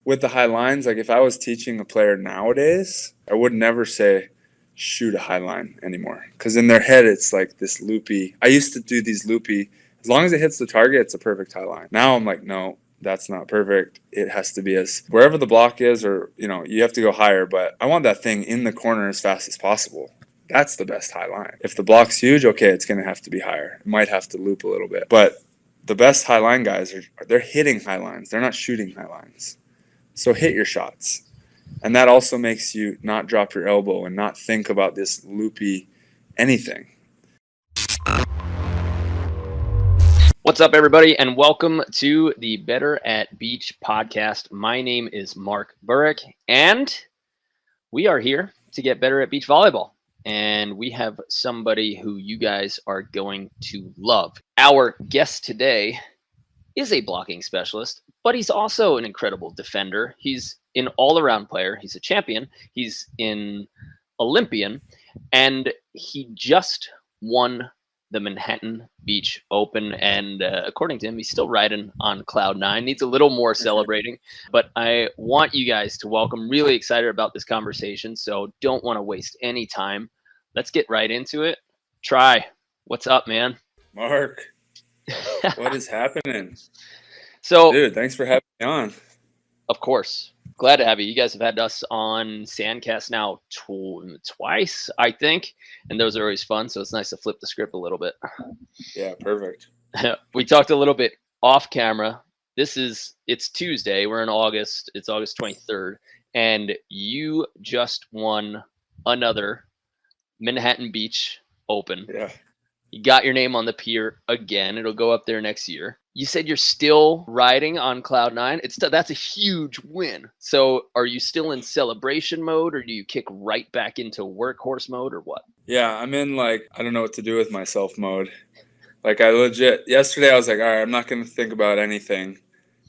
with the high lines, like if I was teaching a player nowadays, I would never say shoot a high line anymore, because in their head it's like this loopy. I used to do these loopy, as long as it hits the target, it's a perfect high line. Now I'm like, no, that's not perfect. It has to be as wherever the block is, or you have to go higher, but I want that thing in the corner as fast as possible. That's the best high line. If the block's huge, okay, it's going to have to be higher. It might have to loop a little bit, but the best high line guys they're hitting high lines. They're not shooting high lines. So hit your shots. And that also makes you not drop your elbow and not think about this loopy anything. What's up, everybody, and welcome to the Better at Beach podcast. My name is Mark Burik, and we are here to get better at beach volleyball. And we have somebody who you guys are going to love. Our guest today is a blocking specialist, but he's also an incredible defender. He's an all-around player. He's a champion. He's an Olympian, and he just won the Manhattan Beach Open. And according to him, he's still riding on cloud nine. Needs a little more celebrating, but I want you guys to welcome. Really excited about this conversation, so don't want to waste any time. Let's get right into it. Try. What's up, man? Mark, what is happening? So, dude, thanks for having me on. Of course. Glad to have you. You guys have had us on Sandcast now twice, I think, and those are always fun, so it's nice to flip the script a little bit. Yeah, perfect. We talked a little bit off camera. It's Tuesday. We're in August. It's August 23rd, and you just won another Manhattan Beach Open. Yeah. You got your name on the pier again. It'll go up there next year. You said you're still riding on cloud nine. That's a huge win. So are you still in celebration mode, or do you kick right back into workhorse mode, or what? Yeah, I'm in I don't know what to do with myself mode. Yesterday I was like, all right, I'm not going to think about anything.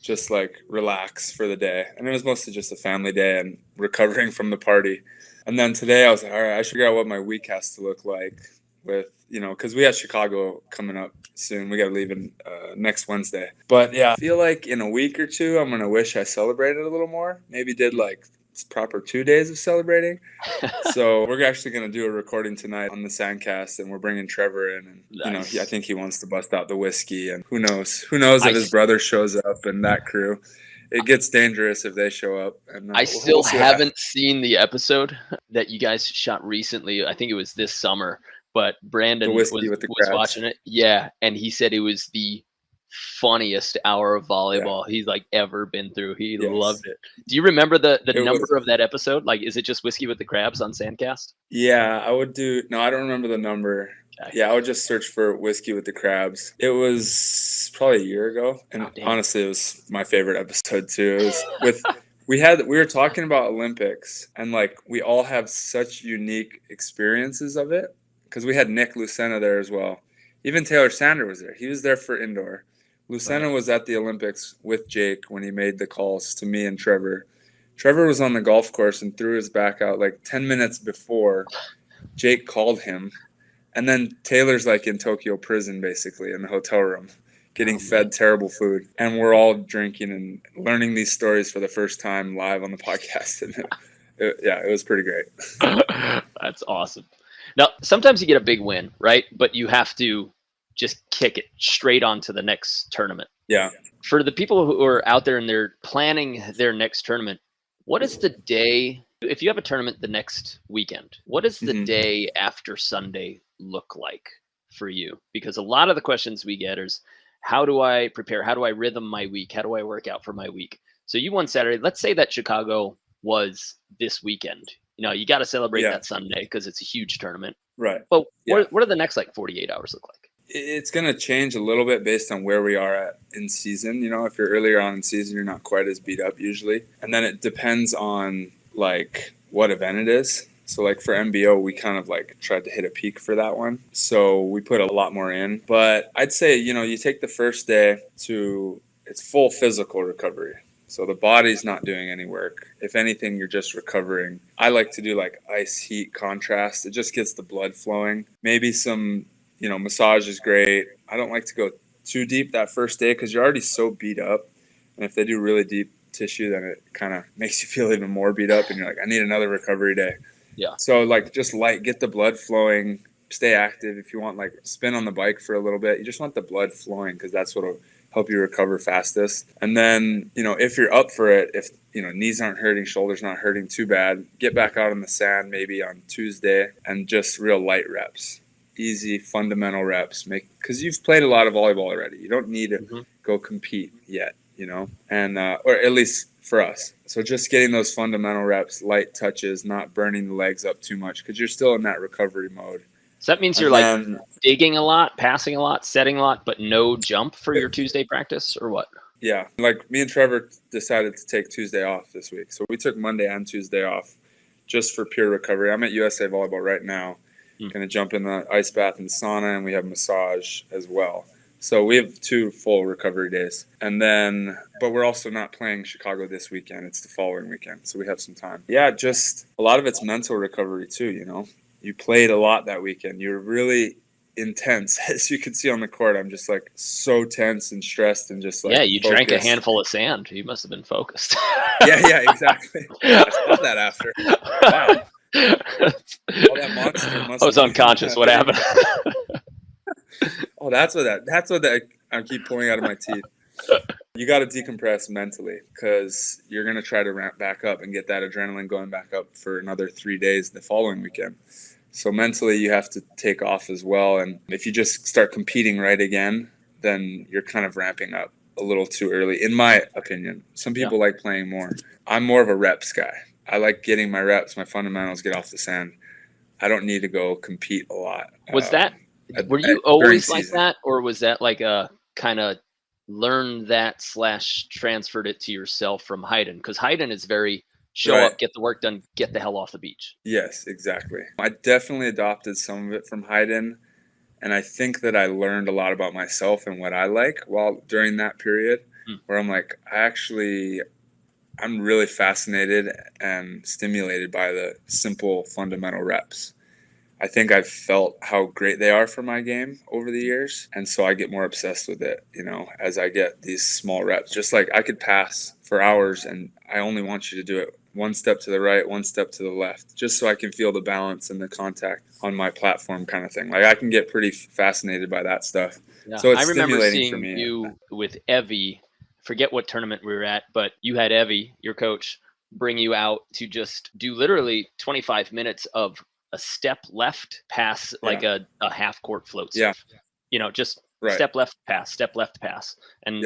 Just relax for the day. And it was mostly just a family day and recovering from the party. And then today I was like, all right, I should figure out what my week has to look like with, because we have Chicago coming up soon. We got to leave next Wednesday. But yeah, I feel like in a week or two, I'm going to wish I celebrated a little more. Maybe did proper 2 days of celebrating. So we're actually going to do a recording tonight on the Sandcast, and we're bringing Trevor in. And, nice. I think he wants to bust out the whiskey, and who knows if his brother shows up and that crew. It gets dangerous if they show up. And I still haven't seen the episode that you guys shot recently. I think it was this summer. But Brandon was watching it. Yeah. And he said it was the funniest hour of volleyball he's ever been through. He loved it. Do you remember the number of that episode? Is it just Whiskey with the Crabs on Sandcast? Yeah, I would do. No, I don't remember the number. Okay. Yeah, I would just search for Whiskey with the Crabs. It was probably a year ago. And honestly, it was my favorite episode too. It was with we were talking about Olympics, and we all have such unique experiences of it. Because we had Nick Lucena there as well. Even Taylor Sander was there. He was there for indoor. Lucena was at the Olympics with Jake when he made the calls to me and Trevor. Trevor was on the golf course and threw his back out 10 minutes before Jake called him. And then Taylor's in Tokyo prison, basically, in the hotel room, getting fed terrible food. And we're all drinking and learning these stories for the first time live on the podcast. And it was pretty great. That's awesome. Now, sometimes you get a big win, right? But you have to just kick it straight on to the next tournament. Yeah. For the people who are out there and they're planning their next tournament, what is the day, if you have a tournament the next weekend, what does the day after Sunday look like for you? Because a lot of the questions we get is, how do I prepare? How do I rhythm my week? How do I work out for my week? So you won Saturday. Let's say that Chicago was this weekend. You got to celebrate that Sunday because it's a huge tournament. Right. But what do the next 48 hours look like? It's going to change a little bit based on where we are at in season. If you're earlier on in season, you're not quite as beat up usually. And then it depends on what event it is. So for MBO, we kind of tried to hit a peak for that one. So we put a lot more in. But I'd say, you take the first day it's full physical recovery. So the body's not doing any work. If anything, you're just recovering. I like to do ice heat contrast. It just gets the blood flowing. Maybe some, massage is great. I don't like to go too deep that first day because you're already so beat up. And if they do really deep tissue, then it kind of makes you feel even more beat up, and you're like, I need another recovery day. Yeah. So like just get the blood flowing, stay active. If you want, like, spin on the bike for a little bit, you just want the blood flowing because that's what will help you recover fastest. And then, if you're up for it, if, knees aren't hurting, shoulders not hurting too bad, get back out on the sand maybe on Tuesday and just real light reps. Easy fundamental reps, because you've played a lot of volleyball already. You don't need to go compete yet, and or at least for us. So just getting those fundamental reps, light touches, not burning the legs up too much because you're still in that recovery mode. So that means you're like digging a lot, passing a lot, setting a lot, but no jump for your Tuesday practice, or what? Yeah, like me and Trevor decided to take Tuesday off this week. So we took Monday and Tuesday off just for pure recovery. I'm at USA Volleyball right now. Going to jump in the ice bath and sauna, and we have massage as well. So we have 2 full recovery days. And then, but we're also not playing Chicago this weekend. It's the following weekend. So we have some time. Yeah, just a lot of it's mental recovery too, You played a lot that weekend. You were really intense. As you can see on the court, I'm just like so tense and stressed and just like you focused. Drank a handful of sand. You must have been focused. yeah, exactly. Yeah, I saw that after. Wow. All that monster must I was unconscious. What happened? Oh, that's what I keep pulling out of my teeth. You got to decompress mentally because you're going to try to ramp back up and get that adrenaline going back up for another 3 days the following weekend. So mentally you have to take off as well. And if you just start competing right again, then you're kind of ramping up a little too early, in my opinion. Some people like playing more. I'm more of a reps guy. I like getting my reps, my fundamentals, get off the sand. I don't need to go compete a lot. Were you always like that, or was that like a kind of learn that / transferred it to yourself from Hayden? Because Hayden is very show up, get the work done, get the hell off the beach. Yes, exactly. I definitely adopted some of it from Hayden, and I think that I learned a lot about myself and what I like while during that period where I'm like, I'm really fascinated and stimulated by the simple fundamental reps. I think I've felt how great they are for my game over the years. And so I get more obsessed with it, as I get these small reps. Just like I could pass for hours and I only want you to do it 1 step to the right, 1 step to the left, just so I can feel the balance and the contact on my platform kind of thing. Like I can get pretty fascinated by that stuff. Yeah. So it's stimulating for me. I remember seeing you with Evie, forget what tournament we were at, but you had Evie, your coach, bring you out to just do literally 25 minutes of a step left pass, like a half court float stuff. Just step left pass. And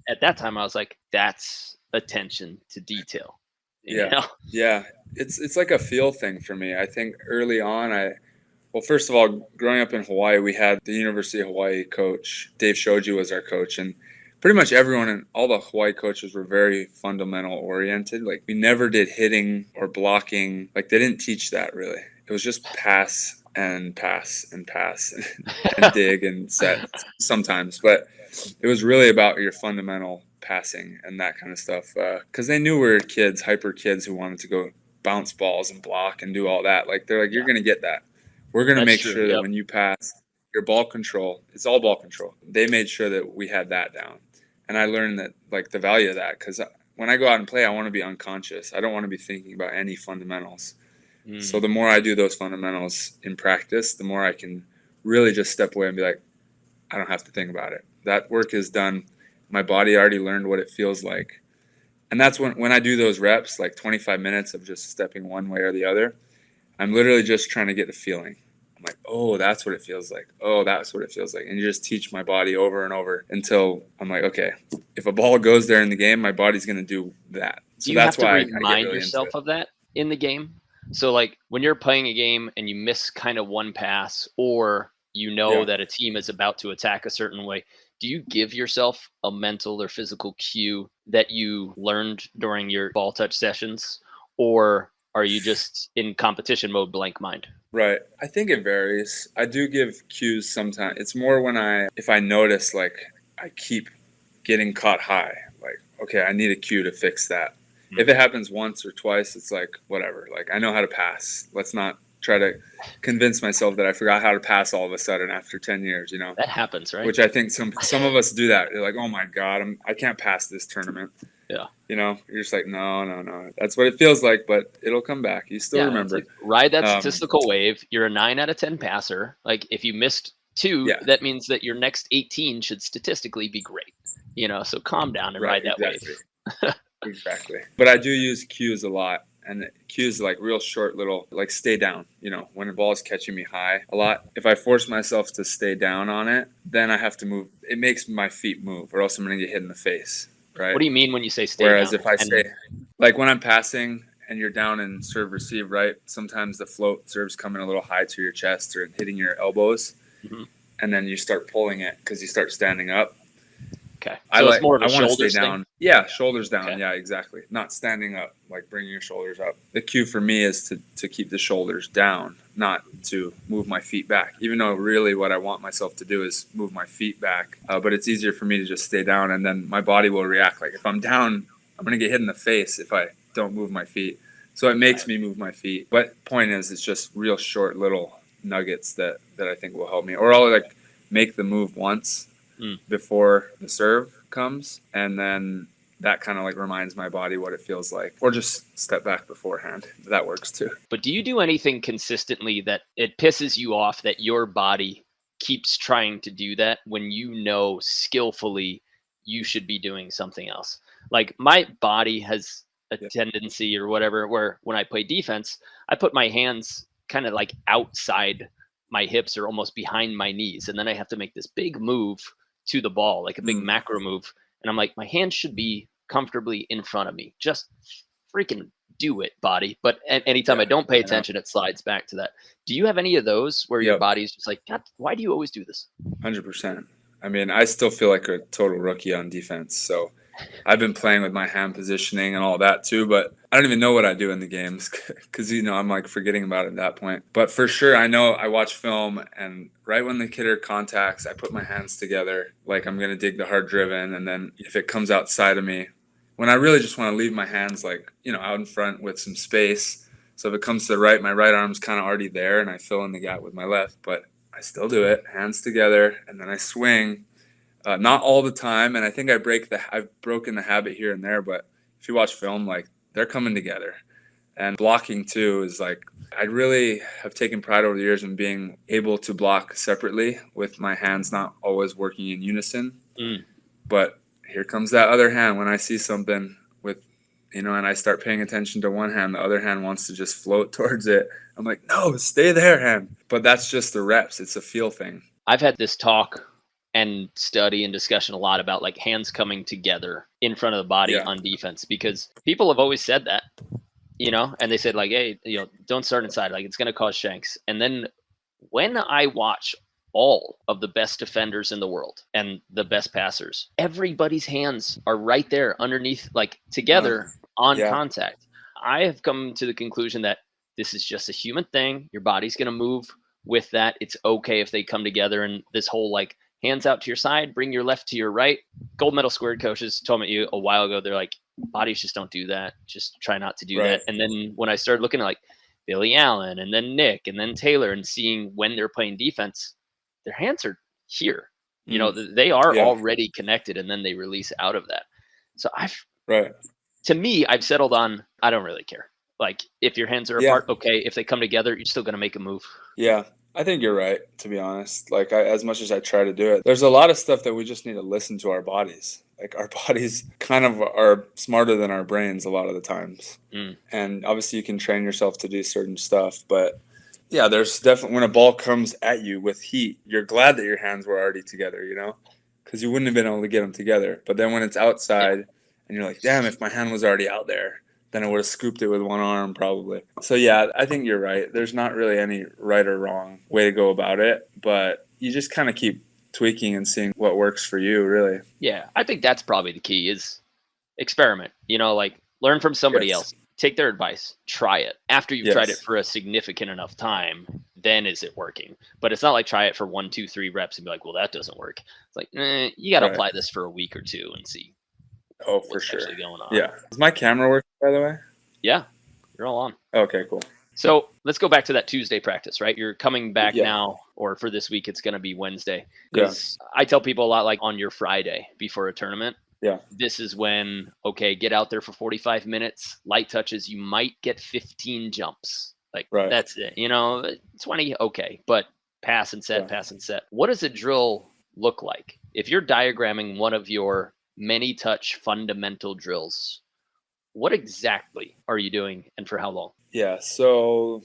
at that time I was like, that's attention to detail. Yeah. It's like a feel thing for me. I think early on, first of all, growing up in Hawaii, we had the University of Hawaii coach, Dave Shoji was our coach. And pretty much everyone and all the Hawaii coaches were very fundamental oriented. Like we never did hitting or blocking. Like they didn't teach that really. It was just pass and pass and pass and dig and set sometimes. But it was really about your fundamental passing and that kind of stuff. Because they knew we were kids, hyper kids who wanted to go bounce balls and block and do all that. Like they're like, you're going to get that. We're going to make sure that when you pass, your ball control, it's all ball control. They made sure that we had that down. And I learned that, like, the value of that. Because when I go out and play, I want to be unconscious. I don't want to be thinking about any fundamentals. So the more I do those fundamentals in practice, the more I can really just step away and be like, I don't have to think about it. That work is done. My body already learned what it feels like. And that's when I do those reps, like 25 minutes of just stepping one way or the other, I'm literally just trying to get the feeling. I'm like, oh, that's what it feels like. Oh, that's what it feels like. And you just teach my body over and over until I'm like, okay, if a ball goes there in the game, my body's going to do that. So that's why I remind yourself of that in the game. So like when you're playing a game and you miss kind of one pass, or that a team is about to attack a certain way, do you give yourself a mental or physical cue that you learned during your ball touch sessions, or are you just in competition mode, blank mind? Right. I think it varies. I do give cues sometimes. It's more if I notice like I keep getting caught high, like, okay, I need a cue to fix that. If it happens once or twice, it's like, whatever. Like, I know how to pass. Let's not try to convince myself that I forgot how to pass all of a sudden after 10 years, That happens, right? Which I think some of us do that. They're like, oh, my God, I can't pass this tournament. Yeah. You're just like, no. That's what it feels like, but it'll come back. You still remember. Like, ride that statistical wave. You're a 9 out of 10 passer. Like if you missed 2, that means that your next 18 should statistically be great. So calm down and ride that wave. Exactly. But I do use cues a lot. And cues like real short little, like stay down, when the ball is catching me high a lot. If I force myself to stay down on it, then I have to move. It makes my feet move or else I'm going to get hit in the face, right? What do you mean when you say stay Whereas down? if I say, like when I'm passing and you're down in serve receive, right? Sometimes the float serves coming a little high to your chest or hitting your elbows. Mm-hmm. And then you start pulling it because you start standing up. Okay. So it's more of a shoulders thing? Down. Yeah, shoulders down. Okay. Yeah, exactly. Not standing up, like bringing your shoulders up. The cue for me is to keep the shoulders down, not to move my feet back. Even though really what I want myself to do is move my feet back. But it's easier for me to just stay down, and then my body will react. Like if I'm down, I'm going to get hit in the face if I don't move my feet. So it makes me move my feet. But point is, it's just real short little nuggets that I think will help me. Or I'll like make the move once before the serve comes, and then that kind of like reminds my body what it feels like, or just step back beforehand. That works too. But do you do anything consistently that it pisses you off that your body keeps trying to do that when skillfully you should be doing something else? Like my body has a tendency or whatever where when I play defense, I put my hands kind of like outside my hips or almost behind my knees, and then I have to make this big move to the ball, like a big macro move. And I'm like, my hands should be comfortably in front of me. Just freaking do it, body. But anytime I don't pay attention, it slides back to that. Do you have any of those where your body's just like, God, why do you always do this? 100%. I mean, I still feel like a total rookie on defense. So I've been playing with my hand positioning and all that too, but I don't even know what I do in the games because, I'm like forgetting about it at that point. But for sure, I know I watch film, and right when the hitter contacts, I put my hands together like I'm going to dig the hard driven. And then if it comes outside of me, when I really just want to leave my hands like, out in front with some space. So if it comes to the right, my right arm's kind of already there and I fill in the gap with my left, but I still do it, hands together, and then I swing. Not all the time, and I think I've broken the habit here and there, but if you watch film, like they're coming together. And blocking too is like, I really have taken pride over the years in being able to block separately with my hands not always working in unison. But here comes that other hand when I see something with, and I start paying attention to one hand, the other hand wants to just float towards it. I'm like, no, stay there, hand. But that's just the reps. It's a feel thing. I've had this talk and study and discussion a lot about like hands coming together in front of the body on defense, because people have always said that, and they said like, hey, don't start inside, like it's going to cause shanks. And then when I watch all of the best defenders in the world and the best passers, everybody's hands are right there underneath, like together on contact. I have come to the conclusion that this is just a human thing. Your body's going to move with that. It's okay if they come together, and this whole like hands out to your side, bring your left to your right. Gold medal squared coaches told me a while ago, they're like, bodies just don't do that. Just try not to do that. And then when I started looking at like Billy Allen and then Nick and then Taylor and seeing when they're playing defense, their hands are here. They are already connected, and then they release out of that. So to me, I've settled on, I don't really care. Like if your hands are apart, okay. If they come together, you're still going to make a move. Yeah. I think you're right, to be honest. Like as much as I try to do it, there's a lot of stuff that we just need to listen to our bodies. Like our bodies kind of are smarter than our brains a lot of the times. And obviously you can train yourself to do certain stuff, but yeah, there's definitely, when a ball comes at you with heat, you're glad that your hands were already together, because you wouldn't have been able to get them together. But then when it's outside and you're like, damn, if my hand was already out there, then I would have scooped it with one arm probably. So yeah, I think you're right. There's not really any right or wrong way to go about it, but you just kind of keep tweaking and seeing what works for you, really. Yeah, I think that's probably the key is experiment. Like learn from somebody else. Take their advice. Try it. After you've tried it for a significant enough time, then is it working? But it's not like try it for 1, 2, 3 reps and be like, well, that doesn't work. It's like, you got to apply this for a week or two and see. Oh, for sure. Going on. Yeah. Is my camera working, by the way? Yeah. You're all on. Okay, cool. So let's go back to that Tuesday practice, right? You're coming back now, or for this week, it's going to be Wednesday. Because I tell people a lot, like on your Friday before a tournament, Yeah. This is when, okay, get out there for 45 minutes, light touches, you might get 15 jumps. Like, that's it. 20, okay, but pass and set, pass and set. What does a drill look like? If you're diagramming one of your many touch fundamental drills, what exactly are you doing and for how long? Yeah, so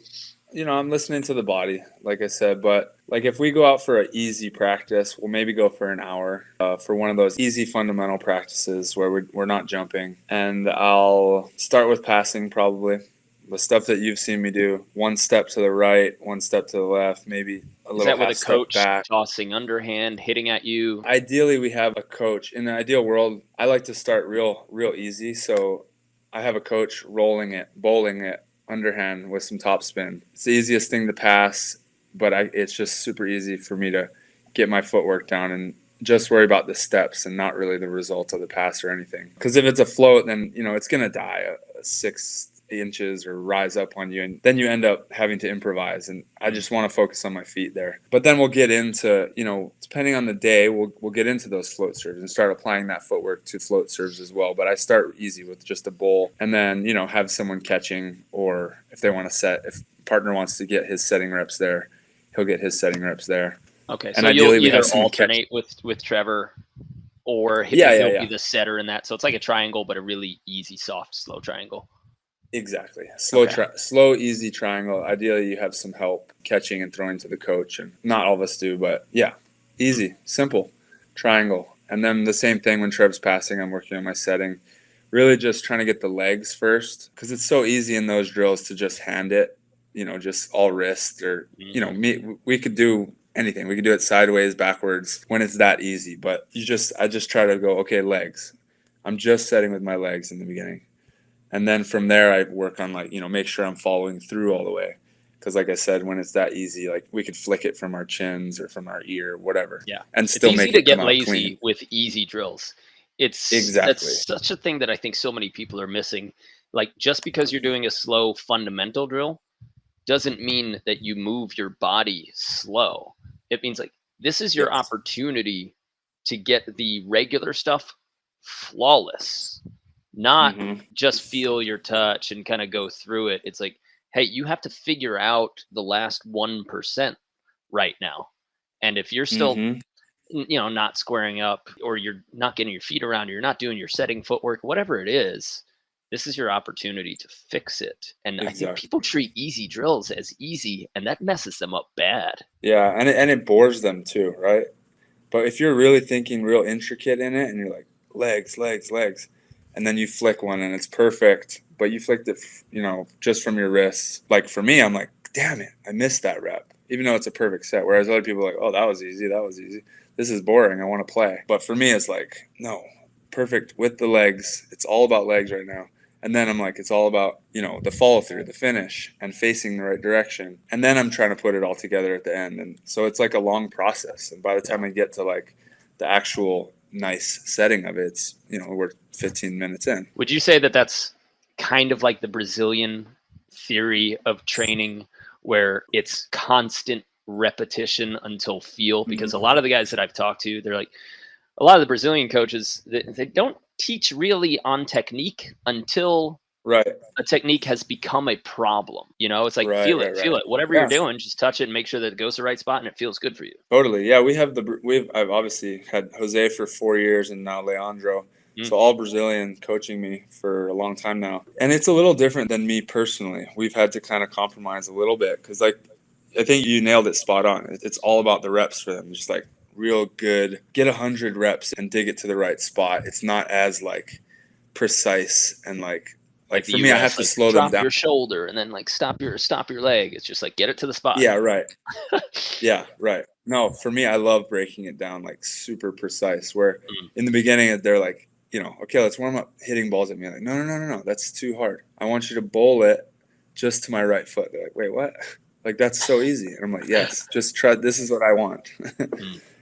I'm listening to the body, like I said, but like if we go out for an easy practice, we'll maybe go for an hour for one of those easy fundamental practices where we're not jumping. And I'll start with passing, probably the stuff that you've seen me do. One step to the right, one step to the left, maybe a little half step back. Is that with a coach tossing underhand, hitting at you? Ideally, we have a coach. In the ideal world, I like to start real easy. So I have a coach bowling it underhand with some topspin. It's the easiest thing to pass, but it's just super easy for me to get my footwork down and just worry about the steps and not really the result of the pass or anything. Because if it's a float, then it's gonna die 6 inches or rise up on you, and then you end up having to improvise. And I just want to focus on my feet there. But then we'll get into, depending on the day, we'll get into those float serves and start applying that footwork to float serves as well. But I start easy with just a bowl, and then have someone catching, or if they want to set, if partner wants to get his setting reps there, he'll get his setting reps there. Okay, so you'll either alternate with Trevor, or he'll be the setter in that. So it's like a triangle, but a really easy, soft, slow triangle. Exactly. Slow, easy triangle. Ideally, you have some help catching and throwing to the coach, and not all of us do, but yeah, easy, simple triangle. And then the same thing when Trev's passing, I'm working on my setting, really just trying to get the legs first, because it's so easy in those drills to just hand it, just all wrist, or we could do anything. We could do it sideways, backwards when it's that easy. But I just try to go, okay, legs. I'm just setting with my legs in the beginning. And then from there, I work on make sure I'm following through all the way. Because like I said, when it's that easy, like we could flick it from our chins or from our ear, whatever. Yeah. And still make it come out clean. It's easy to get lazy with easy drills. That's such a thing that I think so many people are missing. Like, just because you're doing a slow fundamental drill doesn't mean that you move your body slow. It means like this is your opportunity to get the regular stuff flawless. Not just feel your touch and kind of go through it. It's like, hey, you have to figure out the last 1% right now. And if you're still, not squaring up, or you're not getting your feet around, or you're not doing your setting footwork, whatever it is, this is your opportunity to fix it. And I think people treat easy drills as easy, and that messes them up bad. Yeah, and it bores them too, right? But if you're really thinking real intricate in it, and you're like, legs, and then you flick one and it's perfect, but you flicked it, just from your wrists. Like for me, I'm like, damn it, I missed that rep, even though it's a perfect set. Whereas other people are like, oh, that was easy. This is boring. I want to play. But for me, it's like, no, perfect with the legs. It's all about legs right now. And then I'm like, it's all about, the follow through, the finish, and facing the right direction. And then I'm trying to put it all together at the end. And so it's like a long process. And by the time I get to like the actual nice setting of it, we're 15 minutes in. Would you say that that's kind of like the Brazilian theory of training, where it's constant repetition until feel? Because a lot of the guys that I've talked to, they're like, a lot of the Brazilian coaches, they don't teach really on technique until a technique has become a problem. It's like, feel it. Whatever you're doing, just touch it and make sure that it goes to the right spot and it feels good for you. Totally. Yeah, I've obviously had Jose for 4 years and now Leandro. So all Brazilian coaching me for a long time now. And it's a little different than me personally. We've had to kind of compromise a little bit, because I think you nailed it spot on. It's all about the reps for them. Just like real good, get 100 reps and dig it to the right spot. It's not as like precise and like for me, I have to slow them down. Drop your shoulder and then like stop your leg. It's just like, get it to the spot. Yeah, right. Yeah, right. No, for me, I love breaking it down like super precise, where in the beginning they're like, okay, let's warm up hitting balls at me. I'm like, no, that's too hard. I want you to bowl it just to my right foot. They're like, wait, what? Like, that's so easy. And I'm like, yes, just try. This is what I want.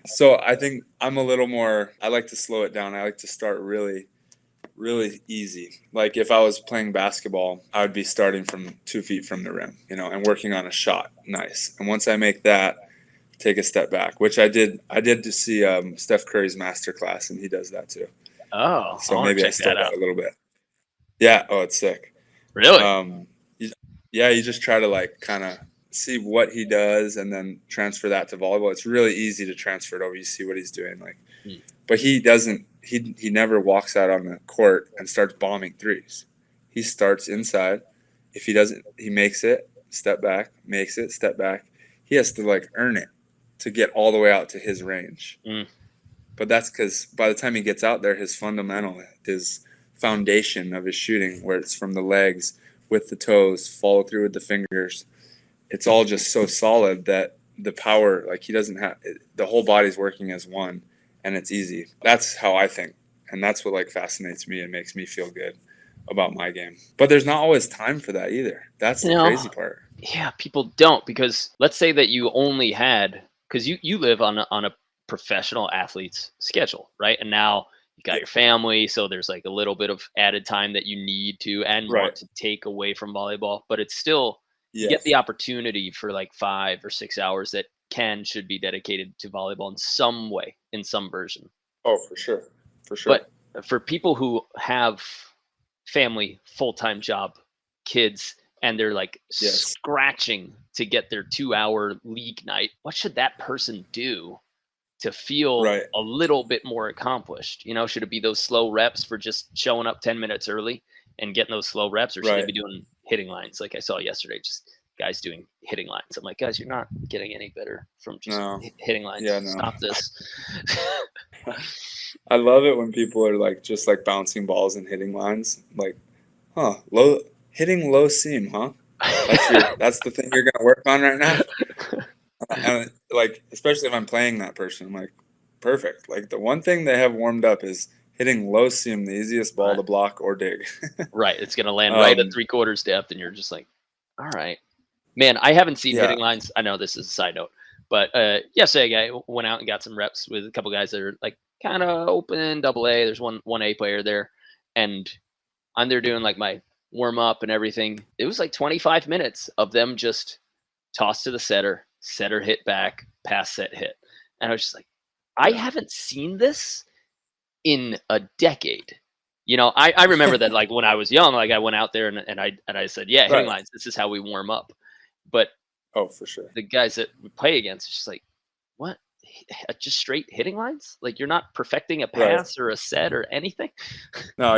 So I think I'm a little more, I like to slow it down. I like to start really easy. Like if I was playing basketball, I would be starting from 2 feet from the rim, and working on a shot. Nice. And once I make that, take a step back, which I did to see Steph Curry's masterclass, and he does that too. Oh, so maybe I stole that a little bit. Yeah. Oh, it's sick. Really? You just try to like kind of see what he does and then transfer that to volleyball. It's really easy to transfer it over. You see what he's doing, like, but he doesn't. He never walks out on the court and starts bombing threes. He starts inside. If he doesn't, he makes it, step back, makes it, step back. He has to like earn it to get all the way out to his range. But that's because by the time he gets out there, his fundamental, his foundation of his shooting, where it's from the legs with the toes, follow through with the fingers, it's all just so solid that the power, like he doesn't have, the whole body's working as one, and it's easy. That's how I think, and that's what like fascinates me and makes me feel good about my game. But there's not always time for that either. That's the crazy part. Yeah, people don't, because let's say that you only had, because you live on a professional athlete's schedule, right? And now you got your family, so there's like a little bit of added time that you need to and want to take away from volleyball, but it's still you get the opportunity for like 5 or 6 hours that should be dedicated to volleyball in some way, in some version. Oh, for sure. But for people who have family, full-time job, kids, and they're like scratching to get their 2-hour league night, what should that person do to feel a little bit more accomplished? You know, should it be those slow reps for just showing up 10 minutes early and getting those slow reps, or should they be doing hitting lines like I saw yesterday, just guys doing hitting lines? I'm like, guys, you're not getting any better from just hitting lines. Stop this. I love it when people are like just like bouncing balls and hitting lines, like, hitting low seam, huh? That's the thing you're gonna work on right now. And like, especially if I'm playing that person, I'm like, perfect. Like the one thing they have warmed up is hitting low seam, the easiest ball to block or dig. It's gonna land right at 3/4 depth, and you're just like, all right, man. I haven't seen hitting lines. I know this is a side note, but yesterday I went out and got some reps with a couple guys that are like kind of open AA. There's one A player there, and I'm there doing like my warm up and everything. It was like 25 minutes of them just toss to the setter hit back, pass, set, hit. And I was just like, I haven't seen this in a decade. You know, I remember that like when I was young, like I went out there and I said, hitting lines, this is how we warm up. But for sure, the guys that we play against, it's just like, what? Just straight hitting lines? Like you're not perfecting a pass or a set or anything? No,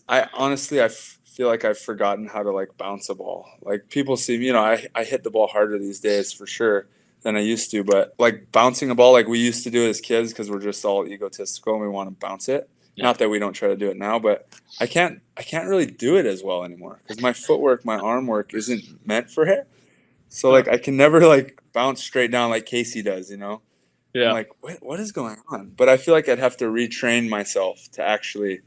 I honestly feel like I've forgotten how to like bounce a ball. Like people see me, you know, I hit the ball harder these days for sure than I used to, but like bouncing a ball like we used to do as kids, because we're just all egotistical and we want to bounce it. Not that we don't try to do it now, but I can't really do it as well anymore because my footwork, my arm work isn't meant for it. So like I can never like bounce straight down like Casey does, you know? I'm like, what is going on? But I feel like I'd have to retrain myself to actually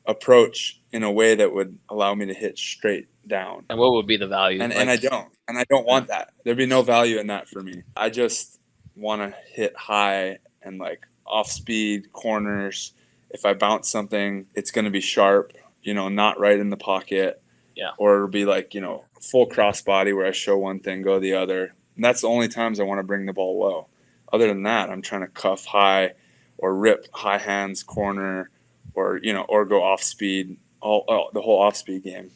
approach in a way that would allow me to hit straight down. And what would be the value? And I don't want that. There'd be no value in that for me. I just want to hit high and like off speed corners. If I bounce something, it's going to be sharp, you know, not right in the pocket. Or it'll be like, you know, full crossbody where I show one thing, go the other. And that's the only times I want to bring the ball low. Other than that, I'm trying to cuff high or rip high hands corner or, you know, or go off speed, the whole off speed game.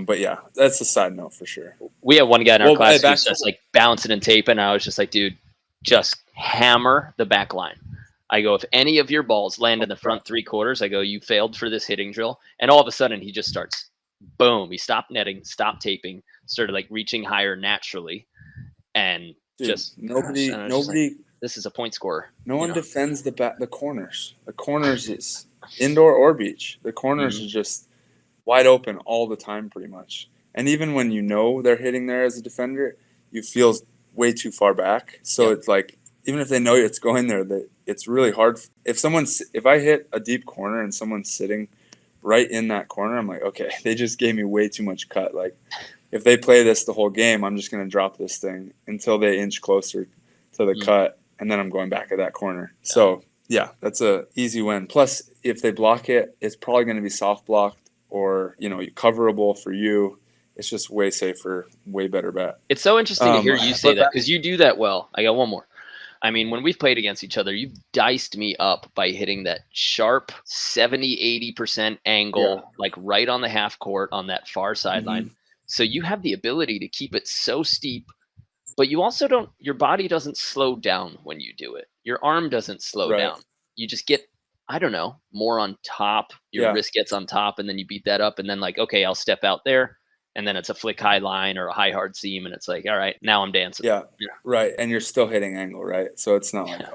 But yeah, that's a side note for sure. We have one guy in our class who's just like bouncing and taping. I was just like, dude, just hammer the back line. I go, if any of your balls land in the front 3/4, I go, you failed for this hitting drill. And all of a sudden he just starts, boom. He stopped netting, stopped taping, started like reaching higher naturally. And nobody, like, this is a point scorer. No one defends the corners. The corners is indoor or beach. The corners is just wide open all the time pretty much. And even when you know they're hitting there as a defender, you feel way too far back. So it's like, even if they know it's going there, it's really hard. If I hit a deep corner and someone's sitting right in that corner, I'm like, okay, they just gave me way too much cut. Like if they play this the whole game, I'm just going to drop this thing until they inch closer to the cut. And then I'm going back at that corner. So yeah, that's a easy win. Plus if they block it, it's probably going to be soft blocked or, you know, coverable for you. It's just way safer, way better bet. It's so interesting to hear you say that because you do that well. I got one more. I mean, when we've played against each other, you've diced me up by hitting that sharp 70-80% angle, like right on the half court on that far sideline. So you have the ability to keep it so steep, but you also don't, your body doesn't slow down when you do it. Your arm doesn't slow down. You just get, I don't know, more on top. Your wrist gets on top, and then you beat that up, and then like, okay, I'll step out there. And then it's a flick high line or a high hard seam, and it's like, all right, now I'm dancing. Yeah. Right. And you're still hitting angle, right? So it's not like,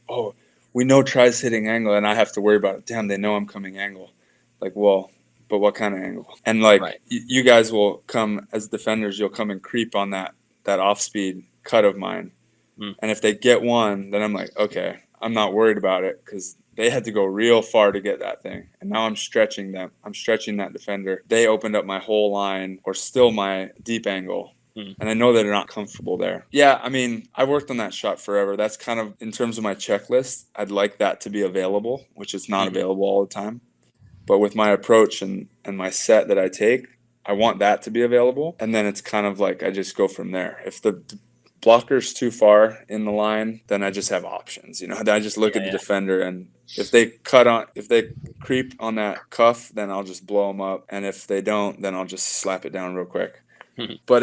oh, we know Try's hitting angle, and I have to worry about it. Damn, they know I'm coming angle. Like, well, but what kind of angle? And like, you guys will come as defenders, you'll come and creep on that off speed cut of mine. And if they get one, then I'm like, okay, I'm not worried about it, because they had to go real far to get that thing. And now I'm stretching them. I'm stretching that defender. They opened up my whole line, or still my deep angle. And I know they're not comfortable there. Yeah, I mean, I worked on that shot forever. That's kind of, in terms of my checklist, I'd like that to be available, which is not available all the time. But with my approach and my set that I take, I want that to be available. And then it's kind of like I just go from there. If the blocker's too far in the line, then I just have options. You know, I just look at the defender, and if they creep on that cuff, then I'll just blow them up. And if they don't, then I'll just slap it down real quick. But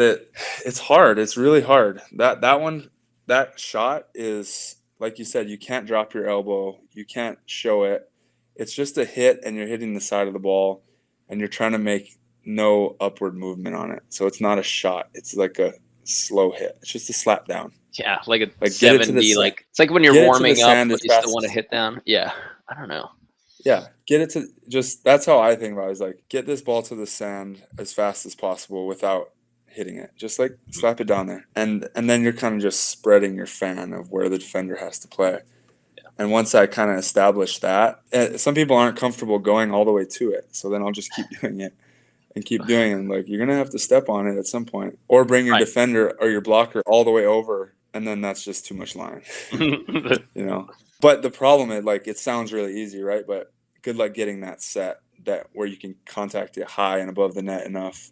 it's hard. It's really hard. That shot is, like you said, you can't drop your elbow. You can't show it. It's just a hit, and you're hitting the side of the ball, and you're trying to make no upward movement on it. So it's not a shot. It's like a slow hit. It's just a slap down. Yeah, like a 70. Like, it's like when you're warming up, but you still want to hit down. Yeah, I don't know. Yeah, get it to just, that's how I think about it, is like, get this ball to the sand as fast as possible without hitting it. Just like slap it down there. And then you're kind of just spreading your fan of where the defender has to play. And once I kind of establish that, some people aren't comfortable going all the way to it. So then I'll just keep doing it and keep doing it. And like, you're going to have to step on it at some point, or bring your defender or your blocker all the way over. And then that's just too much line, you know? But the problem is, like, it sounds really easy, right? But good luck getting that set where you can contact it high and above the net enough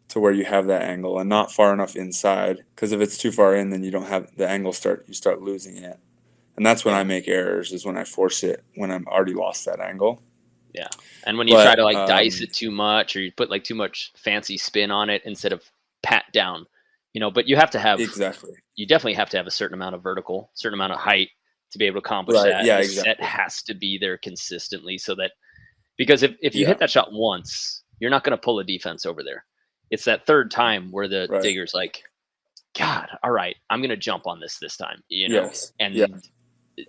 to where you have that angle, and not far enough inside. Because if it's too far in, then you don't have the angle, you start losing it. And that's when I make errors, is when I force it, when I'm already lost that angle. Yeah. And when you try to like dice it too much, or you put like too much fancy spin on it instead of pat down, you know, but you have to have, you definitely have to have a certain amount of vertical, certain amount of height to be able to accomplish that. Yeah, the set has to be there consistently, so that, because if you hit that shot once, you're not going to pull a defense over there. It's that third time where the digger's like, God, all right, I'm going to jump on this time, you know?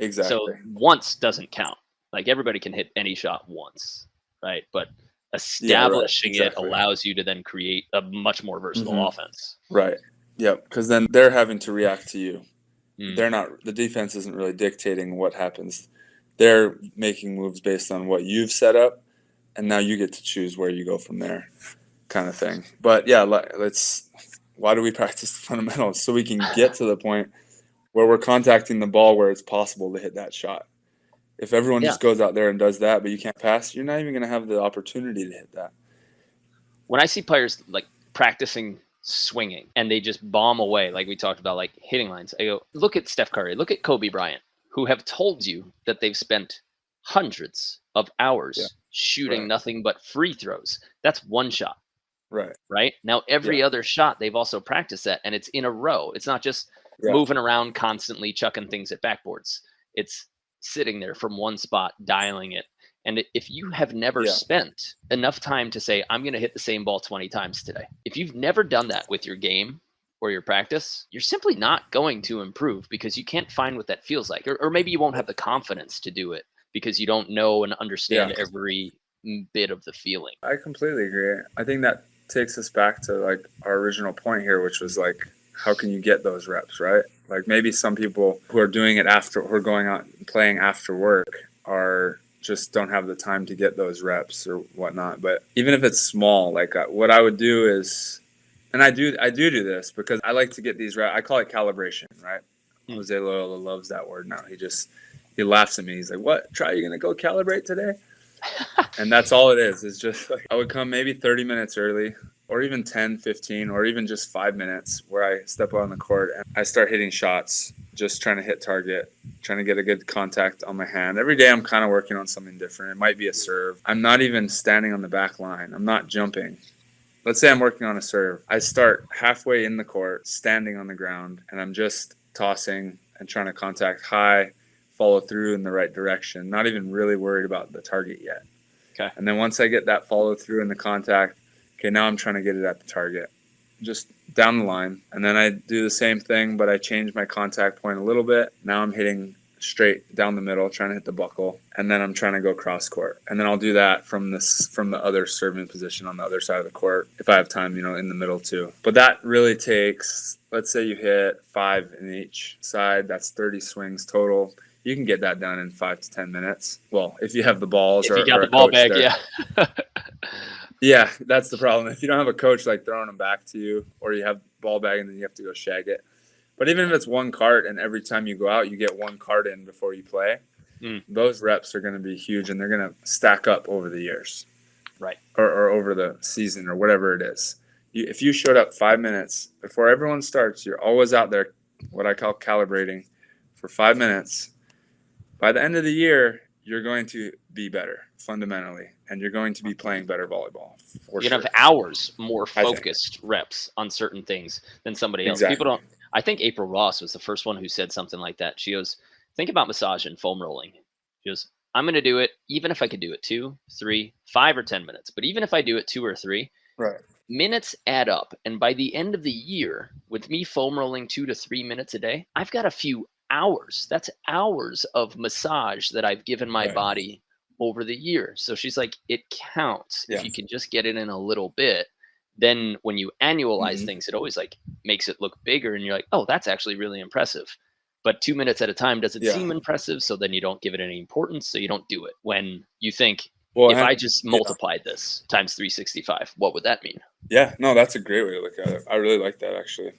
Exactly. So once doesn't count. Like, everybody can hit any shot once, right? But establishing it allows you to then create a much more versatile offense. Right. Yep. Because then they're having to react to you. They're not. The defense isn't really dictating what happens. They're making moves based on what you've set up, and now you get to choose where you go from there, kind of thing. But yeah, why do we practice the fundamentals? So we can get to the point where we're contacting the ball where it's possible to hit that shot. If everyone just goes out there and does that, but you can't pass, you're not even going to have the opportunity to hit that. When I see players like practicing swinging and they just bomb away, like we talked about, like hitting lines, I go, look at Steph Curry, look at Kobe Bryant, who have told you that they've spent hundreds of hours shooting nothing but free throws. That's one shot. Right. Now, every other shot, they've also practiced that, and it's in a row. It's not just moving around constantly, chucking things at backboards. It's sitting there from one spot, dialing it. And if you have never spent enough time to say, I'm going to hit the same ball 20 times today, if you've never done that with your game or your practice, you're simply not going to improve, because you can't find what that feels like. Or maybe you won't have the confidence to do it because you don't know and understand every bit of the feeling. I completely agree. I think that takes us back to like our original point here, which was like, how can you get those reps, right? Like, maybe some people who are doing it who are going out and playing after work just don't have the time to get those reps or whatnot. But even if it's small, like what I would do is, and I do this because I like to get these reps. I call it calibration, right? Jose Loyola loves that word now. He laughs at me. He's like, what? Try, you going to go calibrate today? And that's all it is. It's just like, I would come maybe 30 minutes early, or even 10, 15, or even just 5 minutes where I step out on the court and I start hitting shots, just trying to hit target, trying to get a good contact on my hand. Every day I'm kind of working on something different. It might be a serve. I'm not even standing on the back line. I'm not jumping. Let's say I'm working on a serve. I start halfway in the court, standing on the ground, and I'm just tossing and trying to contact high, follow through in the right direction, not even really worried about the target yet. Okay. And then once I get that follow through in the contact, okay, now I'm trying to get it at the target, just down the line. And then I do the same thing, but I change my contact point a little bit. Now I'm hitting straight down the middle, trying to hit the buckle, and then I'm trying to go cross court. And then I'll do that from the other serving position on the other side of the court if I have time, you know, in the middle too. But that really takes, let's say you hit 5 in each side, that's 30 swings total. You can get that done in 5 to 10 minutes. Well, if you have the balls, if you got the ball bag, there. yeah. Yeah, that's the problem. If you don't have a coach like throwing them back to you, or you have ball bag and then you have to go shag it. But even if it's one cart and every time you go out, you get one cart in before you play, those reps are going to be huge and they're going to stack up over the years. Right. Or over the season or whatever it is. If you showed up 5 minutes before everyone starts, you're always out there, what I call calibrating, for 5 minutes. By the end of the year, you're going to be better fundamentally, and you're going to be playing better volleyball. You're going to have hours more focused reps on certain things than somebody else. Exactly. People don't. I think April Ross was the first one who said something like that. She goes, think about massage and foam rolling. She goes, I'm going to do it, even if I could do it 2, 3, 5, or 10 minutes. But even if I do it 2 or 3, right, minutes add up. And by the end of the year, with me foam rolling 2 to 3 minutes a day, I've got a few hours. That's hours of massage that I've given my body over the year. So she's like, it counts. If you can just get it in a little bit. Then when you annualize things, it always like makes it look bigger and you're like, oh, that's actually really impressive. But 2 minutes at a time doesn't seem impressive. So then you don't give it any importance. So you don't do it. When you think, well, if I just multiplied this times 365, what would that mean? Yeah, no, that's a great way to look at it. I really like that actually.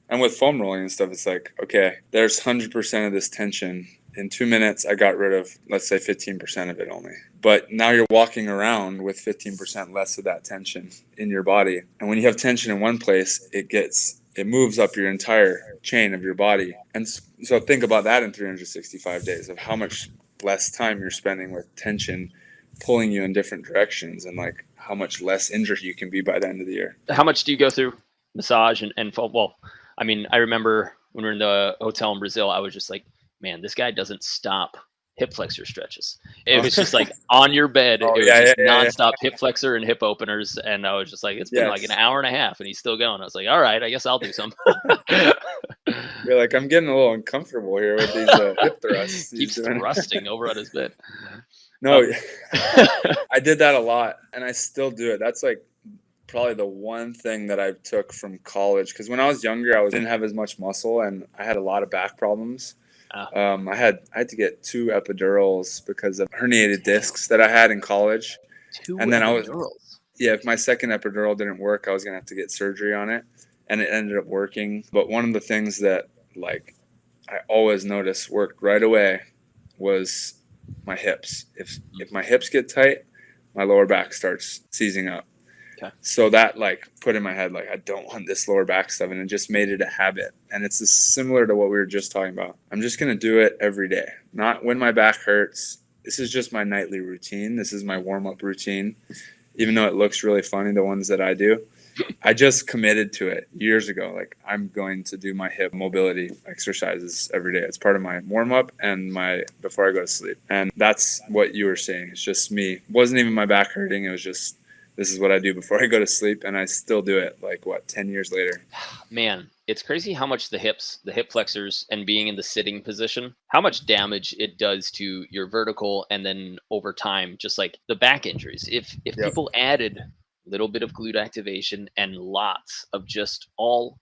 And with foam rolling and stuff, it's like, okay, there's 100% of this tension. In 2 minutes, I got rid of, let's say, 15% of it only. But now you're walking around with 15% less of that tension in your body. And when you have tension in one place, it moves up your entire chain of your body. And so think about that in 365 days of how much less time you're spending with tension pulling you in different directions and like how much less injured you can be by the end of the year. How much do you go through massage and foam? Well, I mean, I remember when we were in the hotel in Brazil, I was just like, man, this guy doesn't stop hip flexor stretches. It was just like on your bed. It was just nonstop hip flexor and hip openers. And I was just like, it's been like an hour and a half and he's still going. I was like, all right, I guess I'll do some. You're like, I'm getting a little uncomfortable here with these hip thrusts. Keeps thrusting over on his bed. No, I did that a lot and I still do it. That's like probably the one thing that I took from college. Because when I was younger, I didn't have as much muscle and I had a lot of back problems. I had to get 2 epidurals because of herniated discs that I had in college. 2 epidurals? If my second epidural didn't work, I was gonna have to get surgery on it, and it ended up working. But one of the things that like I always noticed worked right away was my hips. If my hips get tight, my lower back starts seizing up. Okay. So that like put in my head, like, I don't want this lower back stuff. And it just made it a habit. And it's similar to what we were just talking about. I'm just going to do it every day. Not when my back hurts. This is just my nightly routine. This is my warm-up routine. Even though it looks really funny, the ones that I do, I just committed to it years ago. Like, I'm going to do my hip mobility exercises every day. It's part of my warm-up and before I go to sleep. And that's what you were saying. It's just me. It wasn't even my back hurting. It was just, this is what I do before I go to sleep, and I still do it, 10 years later. Man, it's crazy how much the hip flexors and being in the sitting position, how much damage it does to your vertical and then over time, just like the back injuries. If people added a little bit of glute activation and lots of just all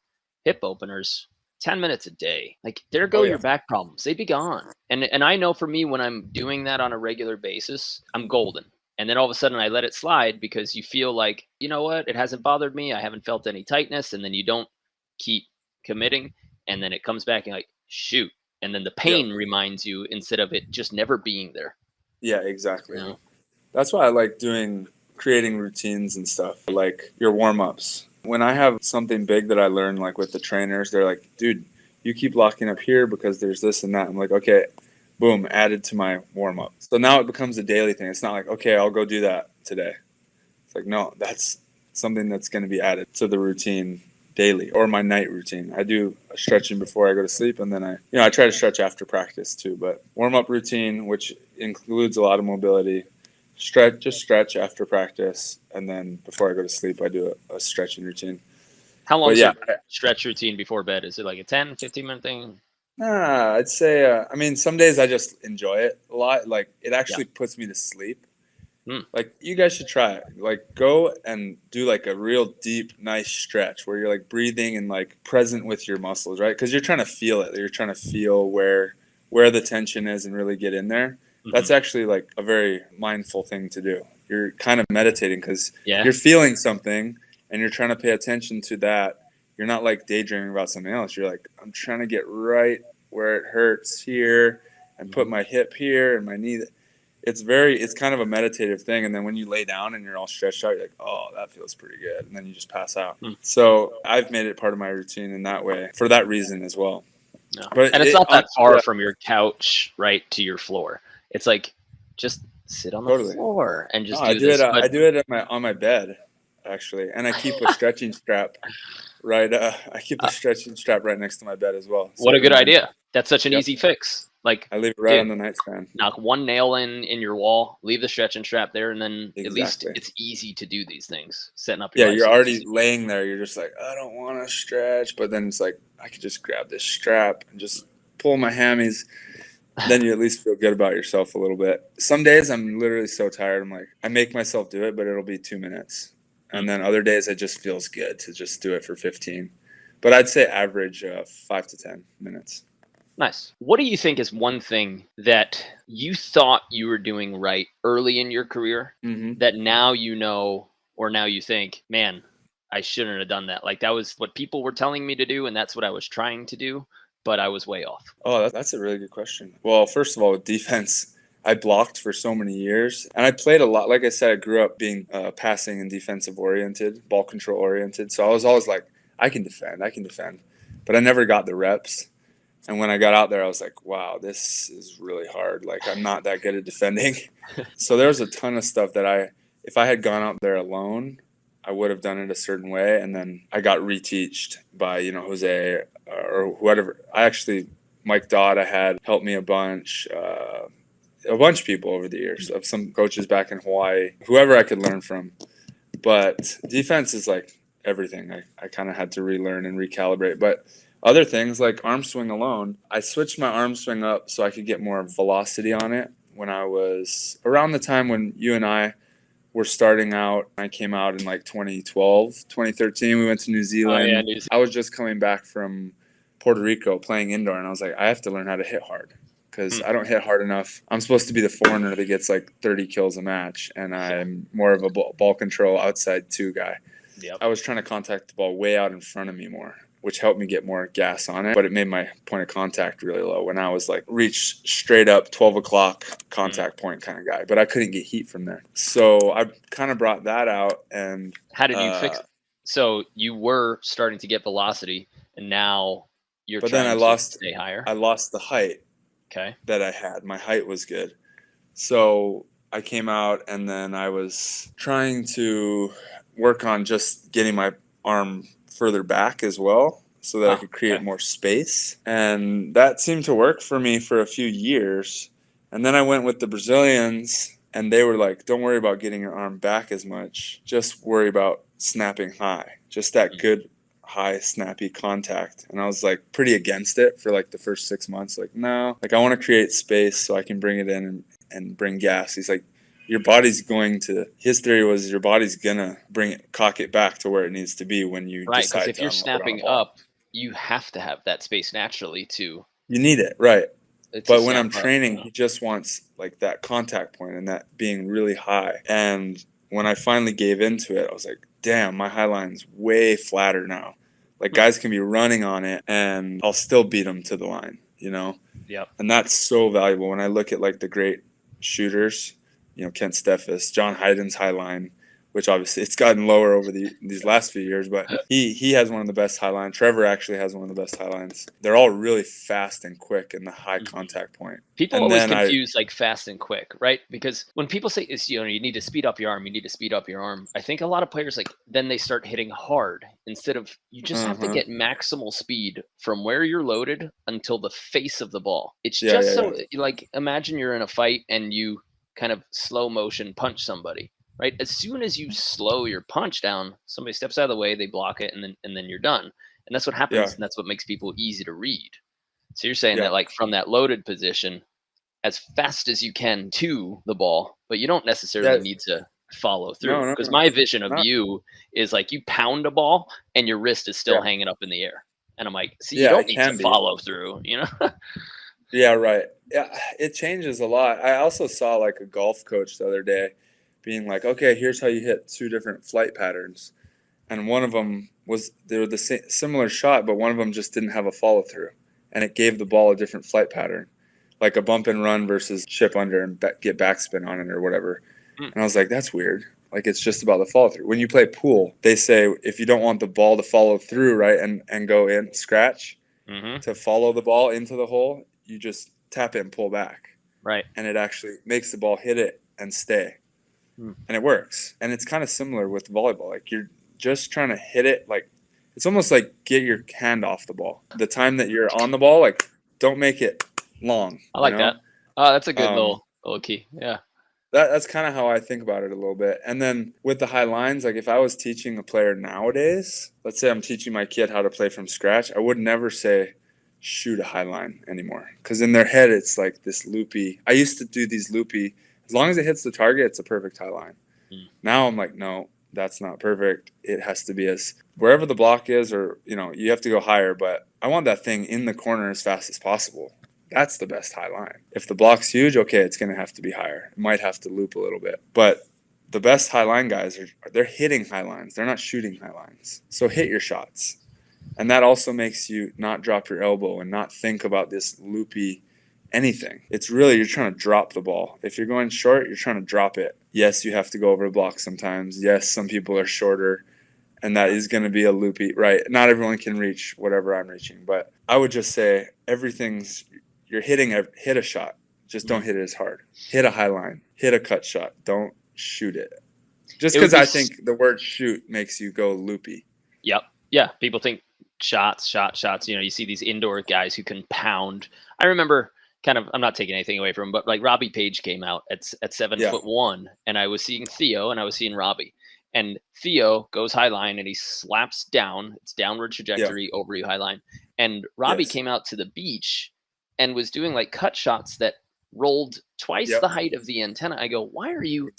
hip openers, 10 minutes a day, like there go your back problems. They'd be gone. And I know for me, when I'm doing that on a regular basis, I'm golden. And then all of a sudden I let it slide because you feel like, you know what, it hasn't bothered me. I haven't felt any tightness. And then you don't keep committing. And then it comes back and like, shoot. And then the pain reminds you instead of it just never being there. Yeah, exactly. You know? That's why I like doing creating routines and stuff, like your warm-ups. When I have something big that I learn, like with the trainers, they're like, dude, you keep locking up here because there's this and that. I'm like, okay, boom, added to my warm-up. So now it becomes a daily thing. It's not like, okay, I'll go do that today. It's like, no, that's something that's going to be added to the routine daily, or my night routine. I do a stretching before I go to sleep, and then I try to stretch after practice too. But warm-up routine, which includes a lot of mobility, stretch after practice, and then before I go to sleep, I do a stretching routine. How long is your stretch routine before bed? Is it like a 10, 15-minute thing? I'd say, some days I just enjoy it a lot. Like, it actually puts me to sleep. Like, you guys should try it. Like, go and do like a real deep, nice stretch where you're like breathing and like present with your muscles, right? Because you're trying to feel it. You're trying to feel where the tension is and really get in there. That's actually like a very mindful thing to do. You're kind of meditating because you're feeling something and you're trying to pay attention to that. You're not like daydreaming about something else. You're like, I'm trying to get right where it hurts here and put my hip here and my knee. It's kind of a meditative thing. And then when you lay down and you're all stretched out, you're like, oh, that feels pretty good. And then you just pass out. So I've made it part of my routine in that way for that reason as well. No. But it's not that far from your couch, right, to your floor. It's like, just sit on the floor and just do this. I do it on my bed, actually. And I keep a stretching strap right. I keep a stretching strap right next to my bed as well. So what a good idea. That's such an easy fix. Like, I leave it right on the nightstand. Knock one nail in your wall, leave the stretching strap there, and then at least it's easy to do these things. Setting up your you're already laying there. You're just like, I don't want to stretch. But then it's like, I could just grab this strap and just pull my hammies. Then you at least feel good about yourself a little bit. Some days I'm literally so tired. I'm like, I make myself do it, but it'll be 2 minutes. And then other days it just feels good to just do it for 15. But I'd say average 5 to 10 minutes. Nice. What do you think is one thing that you thought you were doing right early in your career that now you know, or now you think, man, I shouldn't have done that? Like, that was what people were telling me to do, and that's what I was trying to do, but I was way off. Oh, that's a really good question. Well, first of all, with defense, I blocked for so many years, and I played a lot. Like I said, I grew up being passing and defensive oriented, ball control oriented. So I was always like, I can defend. But I never got the reps. And when I got out there, I was like, wow, this is really hard. Like, I'm not that good at defending. So there was a ton of stuff that if I had gone out there alone, I would have done it a certain way. And then I got reteached by, Jose or whatever. Mike Dodd, I had helped me a bunch of people over the years, of some coaches back in Hawaii, whoever I could learn from. But defense is like everything. I kind of had to relearn and recalibrate. But other things like arm swing alone, I switched my arm swing up so I could get more velocity on it when I was around the time when you and I were starting out. I came out in like 2012, 2013. We went to New Zealand. Oh, yeah, New Zealand. I was just coming back from Puerto Rico playing indoor, and I was like, I have to learn how to hit hard because I don't hit hard enough. I'm supposed to be the foreigner that gets like 30 kills a match, and I'm more of a ball control outside two guy. Yep. I was trying to contact the ball way out in front of me more, which helped me get more gas on it, but it made my point of contact really low when I was like reach straight up 12 o'clock contact point kind of guy, but I couldn't get heat from there. So I kind of brought that out. And how did you fix it? So you were starting to get velocity, and now you're trying to stay higher. I lost the height that I had. My height was good. So I came out, and then I was trying to work on just getting my arm further back as well so that I could create more space. And that seemed to work for me for a few years. And then I went with the Brazilians, and they were like, don't worry about getting your arm back as much. Just worry about snapping high. Just that good, high, snappy contact. And I was like pretty against it for like the first 6 months. Like, no, like I want to create space so I can bring it in and bring gas. He's like, his theory was your body's gonna cock it back to where it needs to be when you decide to. Right, because if you're snapping up, you have to have that space naturally too. You need it, right. But when I'm training, he just wants like that contact point and that being really high. And when I finally gave into it, I was like, damn, my high line's way flatter now. Like guys can be running on it and I'll still beat them to the line, Yep. And that's so valuable. When I look at like the great shooters, Kent Steffes, John Hyden's high line, which obviously it's gotten lower over these last few years, but he has one of the best high lines. Trevor actually has one of the best high lines. They're all really fast and quick in the high contact point. People always confuse like fast and quick, right? Because when people say it's, you need to speed up your arm, I think a lot of players then they start hitting hard instead of, you just have to get maximal speed from where you're loaded until the face of the ball. It's like, imagine you're in a fight and you kind of slow motion punch somebody. Right, as soon as you slow your punch down, somebody steps out of the way, they block it, and then you're done. And that's what happens, and that's what makes people easy to read. So you're saying that like from that loaded position, as fast as you can to the ball, but you don't necessarily need to follow through. Because my vision of you is like you pound a ball and your wrist is still hanging up in the air, and I'm like, see, you don't need to follow through, Yeah, right. Yeah, it changes a lot. I also saw like a golf coach the other day being like, okay, here's how you hit 2 different flight patterns. And one of them they were the similar shot, but one of them just didn't have a follow through. And it gave the ball a different flight pattern, like a bump and run versus chip under and get backspin on it or whatever. And I was like, that's weird. Like, it's just about the follow through. When you play pool, they say if you don't want the ball to follow through, right, and go in, scratch, to follow the ball into the hole, you just tap it and pull back. Right. And it actually makes the ball hit it and stay. And it works. And it's kind of similar with volleyball. Like, you're just trying to hit it. Like, it's almost like get your hand off the ball. The time that you're on the ball, like, don't make it long. I like that. Oh, that's a good little key. Yeah. That's kind of how I think about it a little bit. And then with the high lines, like if I was teaching a player nowadays, let's say I'm teaching my kid how to play from scratch, I would never say shoot a high line anymore. Because in their head, it's like this loopy. I used to do these loopy. As long as it hits the target, it's a perfect high line. Now I'm like, no, that's not perfect. It has to be as wherever the block is, or, you have to go higher. But I want that thing in the corner as fast as possible. That's the best high line. If the block's huge, okay, it's going to have to be higher. It might have to loop a little bit. But the best high line guys, they're hitting high lines. They're not shooting high lines. So hit your shots. And that also makes you not drop your elbow and not think about this loopy anything. It's really, you're trying to drop the ball. If you're going short, you're trying to drop it. Yes, you have to go over a block sometimes. Yes, some people are shorter, and that is going to be a loopy, right? Not everyone can reach whatever I'm reaching, but I would just say you're hit a shot. Just don't hit it as hard. Hit a high line. Hit a cut shot. Don't shoot it. Just because I think the word shoot makes you go loopy. Yep. Yeah. People think shots. You see these indoor guys who can pound. I remember I'm not taking anything away from him, but like Robbie Page came out at 7'1", and I was seeing Theo and I was seeing Robbie. And Theo goes high line and he slaps down. It's downward trajectory over you high line. And Robbie came out to the beach and was doing like cut shots that rolled twice the height of the antenna. I go, why are you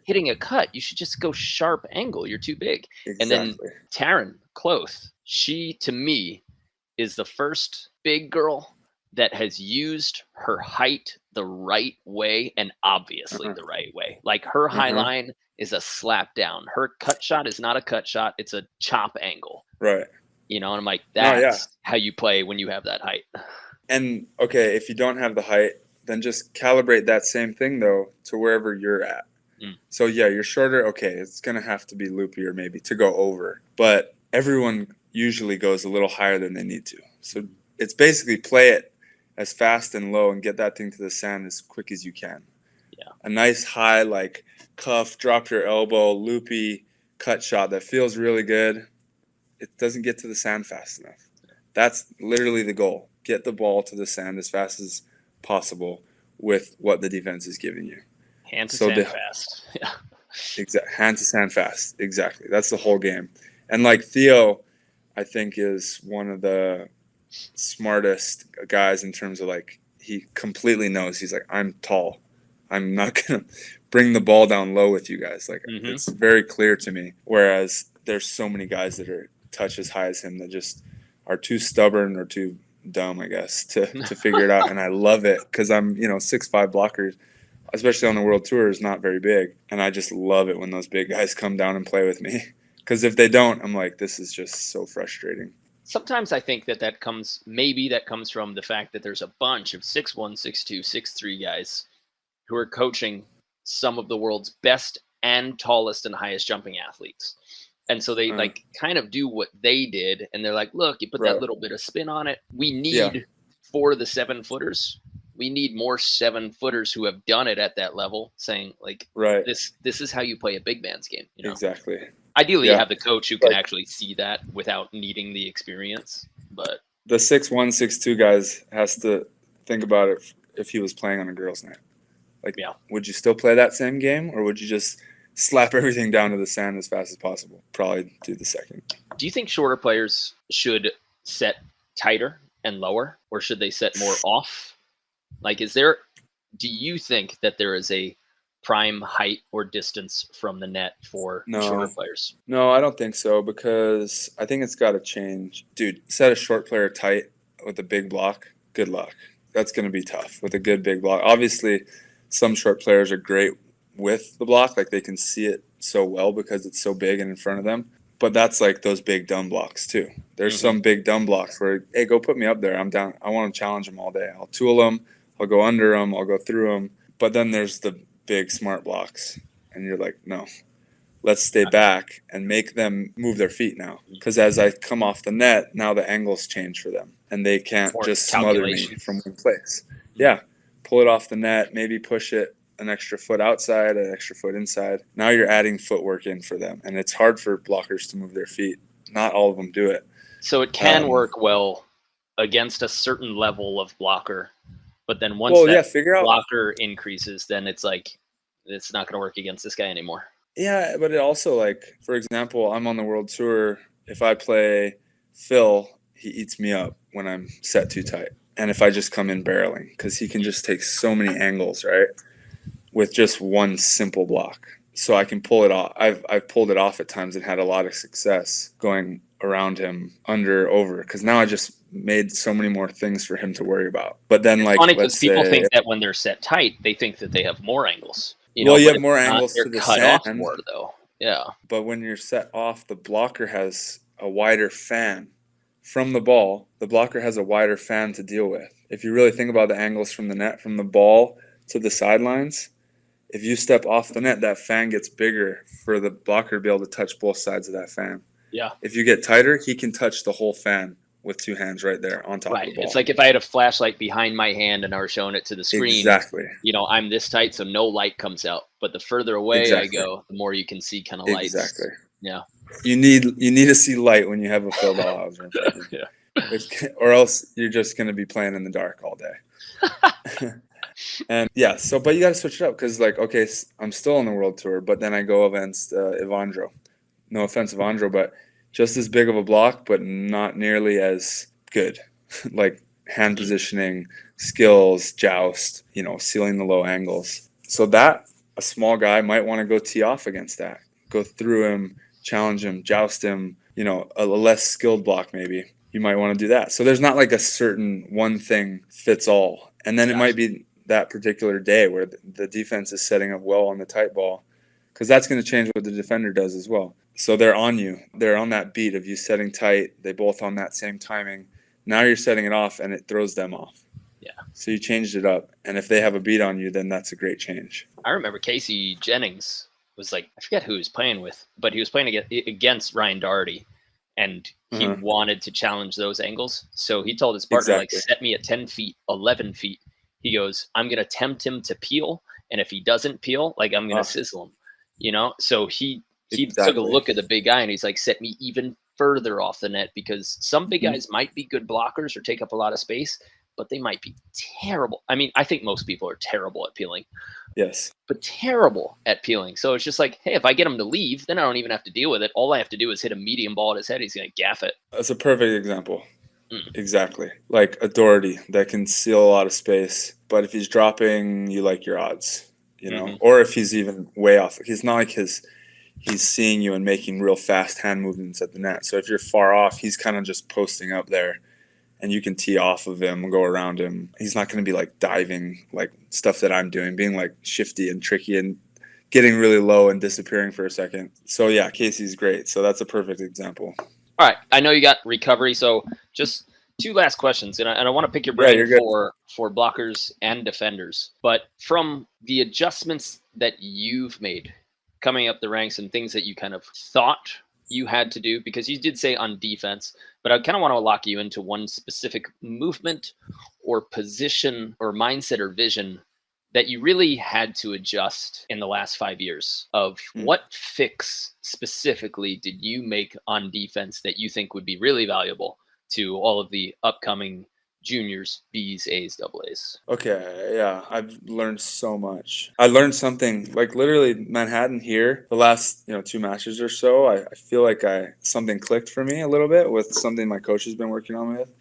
hitting a cut? You should just go sharp angle. You're too big. And then Taryn Cloth, she to me is the first big girl that has used her height the right way, and obviously the right way. Like her high line is a slap down. Her cut shot is not a cut shot. It's a chop angle. Right. And I'm like, that's how you play when you have that height. And okay, if you don't have the height, then just calibrate that same thing though to wherever you're at. So you're shorter. Okay, it's going to have to be loopier maybe to go over, but everyone usually goes a little higher than they need to. So it's basically play it as fast and low and get that thing to the sand as quick as you can. Yeah. A nice high, like cuff, drop your elbow, loopy cut shot that feels really good. It doesn't get to the sand fast enough. That's literally the goal. Get the ball to the sand as fast as possible with what the defense is giving you. Hand to sand fast. Yeah. Exactly. Hand to sand fast. Exactly. That's the whole game. And like Theo, I think is one of the smartest guys in terms of like, he completely knows. He's like, I'm tall. I'm not going to bring the ball down low with you guys. Like it's very clear to me. Whereas there's so many guys that are touch as high as him that just are too stubborn or too dumb, I guess, to figure it out. And I love it because I'm, 6'5" blockers, especially on the World Tour, is not very big. And I just love it when those big guys come down and play with me. Because if they don't, I'm like, this is just so frustrating. Sometimes I think that comes from the fact that there's a bunch of 6'1", 6'2", 6'3" guys who are coaching some of the world's best and tallest and highest jumping athletes. And so they like kind of do what they did. And they're like, look, you put that little bit of spin on it. We need for the 7-footers, we need more 7-footers who have done it at that level, saying like, this is how you play a big man's game. You know? Exactly. Ideally, you have the coach who can actually see that without needing the experience. But the 6'1", 6'2" guys has to think about it if he was playing on a girls' night. Like, would you still play that same game, or would you just slap everything down to the sand as fast as possible? Probably do the second. Do you think shorter players should set tighter and lower, or should they set more off? Like, do you think that there is a prime height or distance from the net for shorter players? No, I don't think so, because I think it's got to change. Dude, set a short player tight with a big block. Good luck. That's going to be tough with a good big block. Obviously, some short players are great with the block. Like, they can see it so well because it's so big and in front of them. But that's like those big dumb blocks too. There's some big dumb blocks where, hey, go put me up there. I'm down. I want to challenge them all day. I'll tool them. I'll go under them. I'll go through them. But then there's the big smart blocks. And you're like, no, let's stay back and make them move their feet now. Because as I come off the net, now the angles change for them. And they can't just smother me from one place. Yeah. Pull it off the net, maybe push it an extra foot outside, an extra foot inside. Now you're adding footwork in for them. And it's hard for blockers to move their feet. Not all of them do it. So it can work well against a certain level of blocker. But then once blocker increases, then it's like, it's not going to work against this guy anymore. Yeah, but it also, like, for example, I'm on the World Tour. If I play Phil, he eats me up when I'm set too tight. And if I just come in barreling, because he can just take so many angles, right, with just one simple block. So I can pull it off. I've pulled it off at times and had a lot of success going around him, under, over, because now I just made so many more things for him to worry about. But then, like, funny because people think that when they're set tight, they think that they have more angles. You have more angles to the sand. Off more, though. Yeah. But when you're set off, the blocker has a wider fan. From the ball, the blocker has a wider fan to deal with. If you really think about the angles from the net, from the ball to the sidelines, if you step off the net, that fan gets bigger for the blocker to be able to touch both sides of that fan. Yeah. If you get tighter, he can touch the whole fan with two hands right there on top of the ball. It's like if I had a flashlight behind my hand and I were showing it to the screen. Exactly. I'm this tight, so no light comes out. But the further away I go, the more you can see kind of lights. Exactly. Yeah. You need to see light when you have a Phil Dahlhauser. Yeah. Or else you're just going to be playing in the dark all day. And but you got to switch it up, because, like, okay, I'm still on the World Tour, but then I go against Ivandro. No offense, Ivandro, but just as big of a block, but not nearly as good. Like hand positioning, skills, joust, sealing the low angles. So that a small guy might want to go tee off against that, go through him, challenge him, joust him, a less skilled block maybe. You might want to do that. So there's not like a certain one thing fits all. And then it might be that particular day where the defense is setting up well on the tight ball, because that's going to change what the defender does as well. So they're on you. They're on that beat of you setting tight. They both on that same timing. Now you're setting it off, and it throws them off. Yeah. So you changed it up. And if they have a beat on you, then that's a great change. I remember Casey Jennings was like, I forget who he was playing with, but he was playing against Ryan Doherty, and he wanted to challenge those angles. So he told his partner, like, set me at 10 feet, 11 feet. He goes, I'm going to tempt him to peel. And if he doesn't peel, like, I'm going to sizzle him, So he took a look at the big guy and he's like, set me even further off the net, because some big guys might be good blockers or take up a lot of space, but they might be terrible. I mean, I think most people are terrible at peeling. Yes. But terrible at peeling. So it's just like, hey, if I get him to leave, then I don't even have to deal with it. All I have to do is hit a medium ball at his head. He's going to gaff it. That's a perfect example. Exactly. Like a Doherty that can seal a lot of space, but if he's dropping, you like your odds, or if he's even way off. He's not like he's seeing you and making real fast hand movements at the net. So if you're far off, he's kind of just posting up there, and you can tee off of him and go around him. He's not going to be like diving, like stuff that I'm doing, being like shifty and tricky and getting really low and disappearing for a second. So yeah, Casey's great. So that's a perfect example. All right. I know you got recovery. So just two last questions. And I want to pick your brain for blockers and defenders. But from the adjustments that you've made coming up the ranks and things that you kind of thought you had to do? Because you did say on defense, but I kind of want to lock you into one specific movement or position or mindset or vision that you really had to adjust in the last 5 years. Of what fix specifically did you make on defense that you think would be really valuable to all of the upcoming juniors, Bs, As, double As? Okay, yeah, I've learned so much. I learned something like literally Manhattan here the last 2 matches or so. I feel like something clicked for me a little bit with something my coach has been working on with.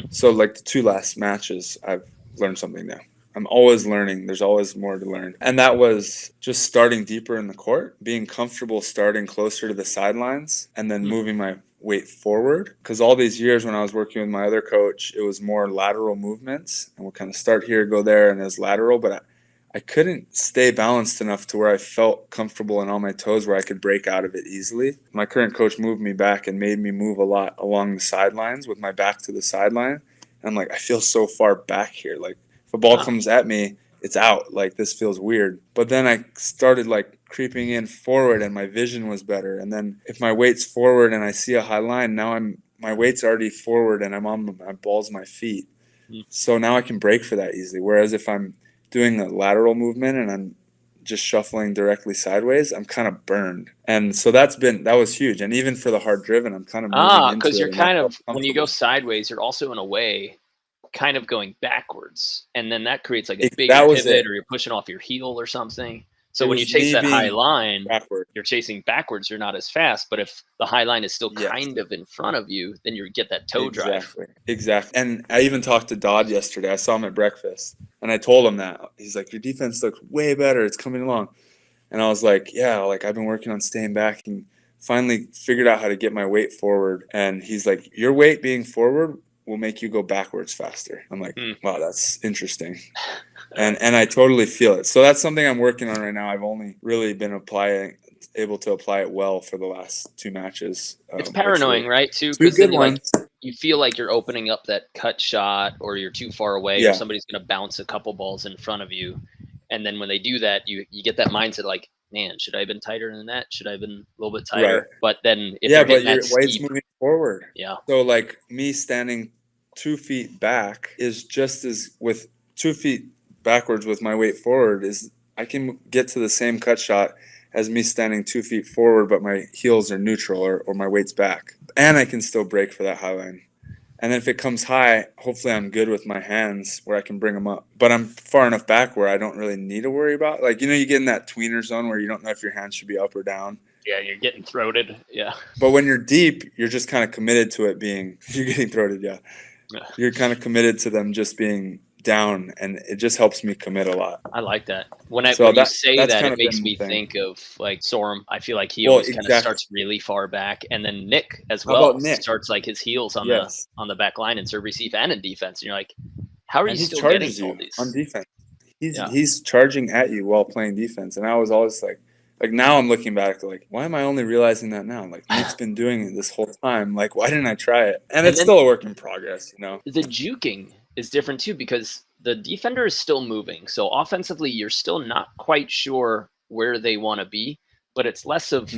So like the 2 last matches, I've learned something new. I'm always learning. There's always more to learn. And that was just starting deeper in the court, being comfortable starting closer to the sidelines and then moving my weight forward. Because all these years when I was working with my other coach, it was more lateral movements. And we'll kind of start here, go there, and it's lateral. But I couldn't stay balanced enough to where I felt comfortable and on my toes where I could break out of it easily. My current coach moved me back and made me move a lot along the sidelines with my back to the sideline. And I'm like, I feel so far back here. Like, if a ball comes at me, it's out. Like, this feels weird. But then I started like creeping in forward and my vision was better. And then if my weight's forward and I see a high line, now my weight's already forward and I'm on my balls, my feet. So now I can break for that easily. Whereas if I'm doing a lateral movement and I'm just shuffling directly sideways, I'm kind of burned. And so that was huge. And even for the hard driven, I'm kind of moving into because you're it kind of, when you go sideways, you're also in a way kind of going backwards, and then that creates like a big pivot, or you're pushing off your heel or something. So when you chase that high line, you're chasing backwards, you're not as fast. But if the high line is still kind of in front of you, then you get that toe drive. Exactly. And I even talked to Dodd yesterday. I saw him at breakfast, and I told him that. He's like, your defense looks way better. It's coming along. And I was like, yeah, like I've been working on staying back and finally figured out how to get my weight forward. And he's like, your weight being forward will make you go backwards faster. I'm like, wow, that's interesting. And I totally feel it. So that's something I'm working on right now. I've only really been able to apply it well for the last 2 matches. It's paranoid, right? Too, because then you feel like you're opening up that cut shot, or you're too far away, or somebody's going to bounce a couple balls in front of you. And then when they do that, you get that mindset like, man, should I have been tighter than that? Should I have been a little bit tighter? Right. But then if you're hitting that steep, weight's moving forward. Yeah. So like me standing 2 feet back is just as with 2 feet backwards with my weight forward is I can get to the same cut shot as me standing 2 feet forward, but my heels are neutral or my weight's back. And I can still break for that high line. And then if it comes high, hopefully I'm good with my hands where I can bring them up. But I'm far enough back where I don't really need to worry about. Like, you get in that tweener zone where you don't know if your hands should be up or down. Yeah, you're getting throated. Yeah. But when you're deep, you're just kind of committed to it being – you're getting throated, yeah. You're kind of committed to them just being down, and it just helps me commit a lot. I like that. When you say that, it makes me think of like Sorum. I feel like he always kind of starts really far back, and then Nick as well starts like his heels on the back line in serve receive and in defense. And you're like, how are you still getting all these on defense? He's charging at you while playing defense, and I was always like now I'm looking back like, why am I only realizing that now? Like, Nick's been doing it this whole time. Like, why didn't I try it? And it's still a work in progress, The juking is different too, because the defender is still moving. So offensively, you're still not quite sure where they want to be, but it's less of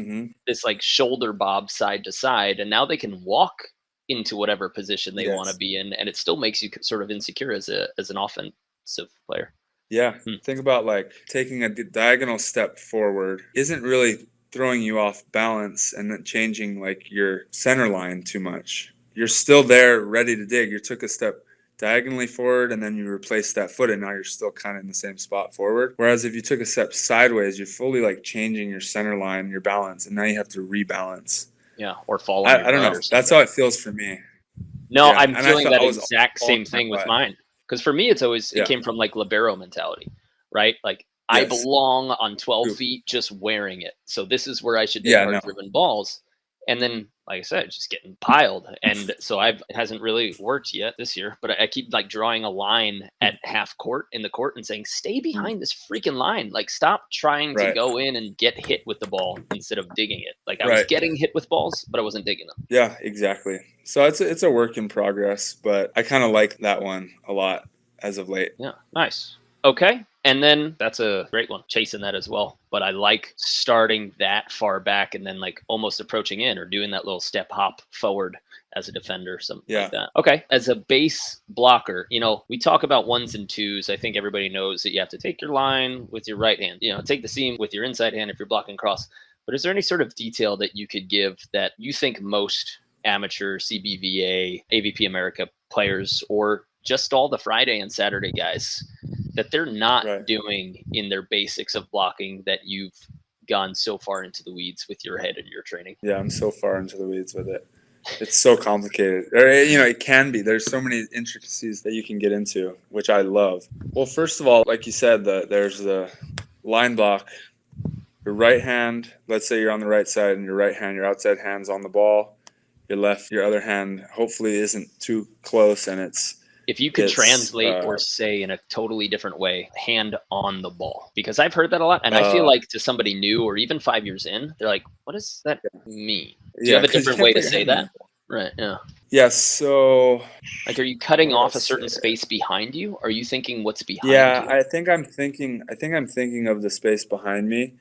this like shoulder bob side to side. And now they can walk into whatever position they want to be in. And it still makes you sort of insecure as an offensive player. Yeah. Think about like taking a diagonal step forward isn't really throwing you off balance and then changing like your center line too much. You're still there ready to dig. You took a step diagonally forward and then you replace that foot and now you're still kind of in the same spot forward. Whereas if you took a step sideways, you're fully like changing your center line, your balance, and now you have to rebalance. Yeah, or follow. I don't know. That's how it feels for me. No, I'm feeling that exact same thing with mine. Because for me, it came from like libero mentality, right? Like I belong on 12 feet just wearing it. So this is where I should hit hard-driven balls. And then, like I said, just getting piled. And so it hasn't really worked yet this year. But I keep like drawing a line at half court in the court and saying, stay behind this freaking line. Like stop trying to go in and get hit with the ball instead of digging it. Like I was getting hit with balls, but I wasn't digging them. Yeah, exactly. So it's a work in progress, but I kind of like that one a lot as of late. Yeah, nice. Okay. And then that's a great one, chasing that as well. But I like starting that far back and then like almost approaching in or doing that little step hop forward as a defender, something like that. Okay. As a base blocker, we talk about ones and twos. I think everybody knows that you have to take your line with your right hand, take the seam with your inside hand if you're blocking cross. But is there any sort of detail that you could give that you think most amateur CBVA, AVP America players, or just all the Friday and Saturday guys, that they're not doing in their basics of blocking that you've gone so far into the weeds with your head and your training? Yeah, I'm so far into the weeds with it. It's so complicated. Or, it can be. There's so many intricacies that you can get into, which I love. Well, first of all, like you said, there's the line block. Your right hand, let's say you're on the right side and your outside hand's on the ball. Your other hand hopefully isn't too close, and if you could translate or say in a totally different way, hand on the ball, because I've heard that a lot. And I feel like to somebody new or even 5 years in, they're like, what does that mean? Do you have a different way to say that? Right. Yeah. Yes. So like, are you cutting off a certain space behind you? Are you thinking what's behind you? Yeah, I think I'm thinking of the space behind me.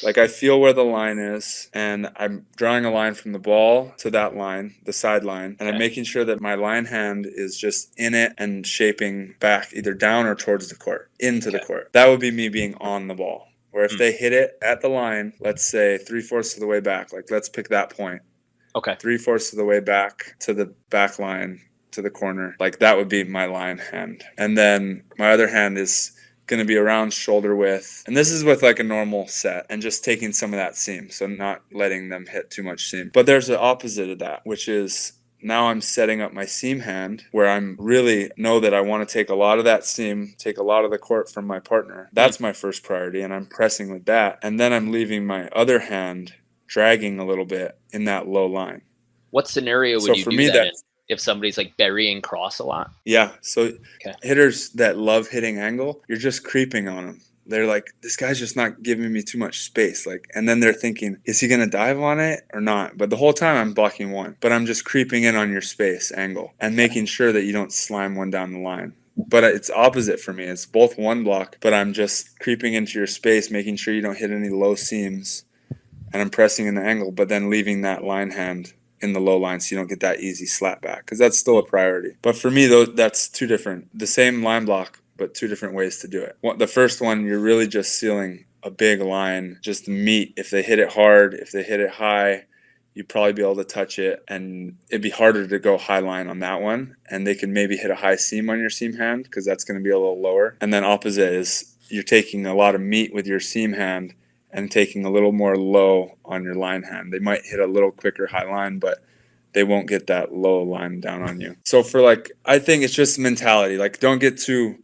Like, I feel where the line is, and I'm drawing a line from the ball to that line, the sideline, and I'm making sure that my line hand is just in it and shaping back either down or towards the court, into the court. That would be me being on the ball. Where if they hit it at the line, let's say 3/4 of the way back, like let's pick that point. Okay. 3/4 of the way back to the back line, to the corner. Like, that would be my line hand. And then my other hand is going to be around shoulder width, and this is with like a normal set and just taking some of that seam, so not letting them hit too much seam. But there's the opposite of that, which is now I'm setting up my seam hand where I'm really know that I want to take a lot of that seam, take a lot of the court from my partner. That's my first priority, and I'm pressing with that, and then I'm leaving my other hand dragging a little bit in that low line. What scenario would you do that in? If somebody's like burying cross a lot? Yeah. So hitters that love hitting angle, you're just creeping on them. They're like, this guy's just not giving me too much space. Like, and then they're thinking, is he going to dive on it or not? But the whole time I'm blocking one, but I'm just creeping in on your space angle and making sure that you don't slime one down the line. But it's opposite for me. It's both one block, but I'm just creeping into your space, making sure you don't hit any low seams, and I'm pressing in the angle, but then leaving that line hand in the low line so you don't get that easy slap back, because that's still a priority. But for me, though, that's two different, the same line block, but two different ways to do it. The first one, you're really just sealing a big line, just meat. If they hit it hard, if they hit it high, you'd probably be able to touch it, and it'd be harder to go high line on that one, and they could maybe hit a high seam on your seam hand because that's going to be a little lower. And then opposite is you're taking a lot of meat with your seam hand and taking a little more low on your line hand. They might hit a little quicker high line, but they won't get that low line down on you. So I think it's just mentality. Like, don't get you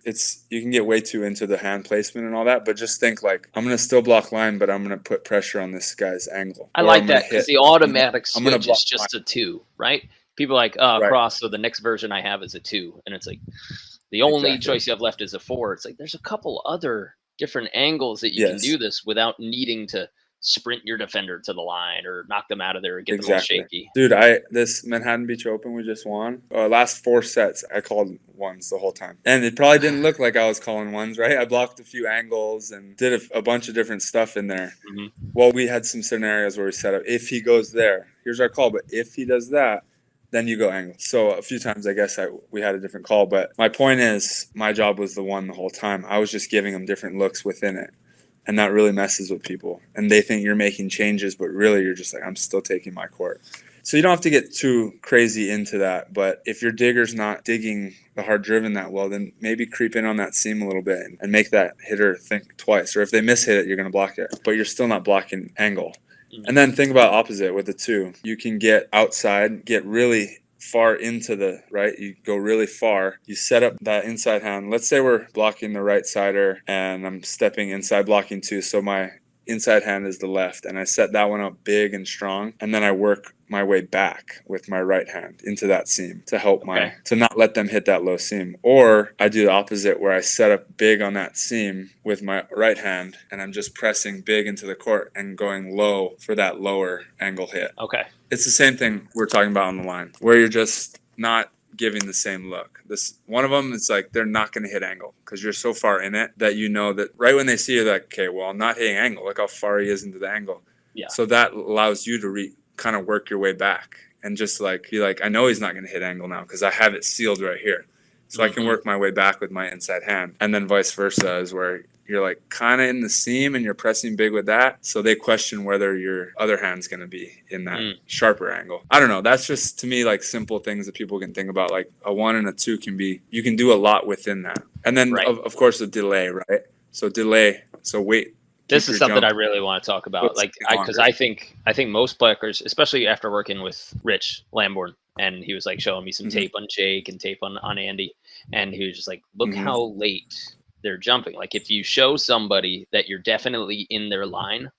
can get way too into the hand placement and all that, but just think like, I'm going to still block line, but I'm going to put pressure on this guy's angle. I like that, because the automatic switch is just a 2, right? People are like, cross, so the next version I have is a 2. And it's like, the only choice you have left is a 4. It's like, there's a couple other different angles that you can do this without needing to sprint your defender to the line or knock them out of there or get them all shaky. Dude, this Manhattan Beach Open we just won, last 4 sets I called ones the whole time, and it probably didn't look like I was calling ones, right? I blocked a few angles and did a bunch of different stuff in there. Well, we had some scenarios where we set up, if he goes there, here's our call, but if he does that, then you go angle. So a few times I guess we had a different call, but my point is my job was the one the whole time. I was just giving them different looks within it, and that really messes with people. And they think you're making changes, but really you're just like, I'm still taking my court. So you don't have to get too crazy into that, but if your digger's not digging the hard driven that well, then maybe creep in on that seam a little bit and make that hitter think twice. Or if they miss hit it, you're going to block it, but you're still not blocking angle. And then think about opposite with the 2. You can get outside, get really far into the right. You go really far. You set up that inside hand. Let's say we're blocking the right sider and I'm stepping inside blocking 2. So my inside hand is the left, and I set that one up big and strong. And then I work my way back with my right hand into that seam to help to not let them hit that low seam. Or I do the opposite, where I set up big on that seam with my right hand, and I'm just pressing big into the court and going low for that lower angle hit. Okay. It's the same thing we're talking about on the line, where you're just not giving the same look. This one of them, it's like they're not going to hit angle because you're so far in it that you know that right when they see you, they're like, okay, well, I'm not hitting angle. Look how far he is into the angle. Yeah. So that allows you to kind of work your way back and just like be like, I know he's not going to hit angle now because I have it sealed right here. So I can work my way back with my inside hand. And then vice versa is where you're like kind of in the seam and you're pressing big with that. So they question whether your other hand's going to be in that sharper angle. I don't know. That's just to me like simple things that people can think about. Like a 1 and a 2 you can do a lot within that. And then of course the delay, right? So wait. This is something I really want to talk about. Like, because I think most players, especially after working with Rich Lambourne, and he was like showing me some tape on Jake and tape on Andy, and he was just like, look how late they're jumping. Like, if you show somebody that you're definitely in their line,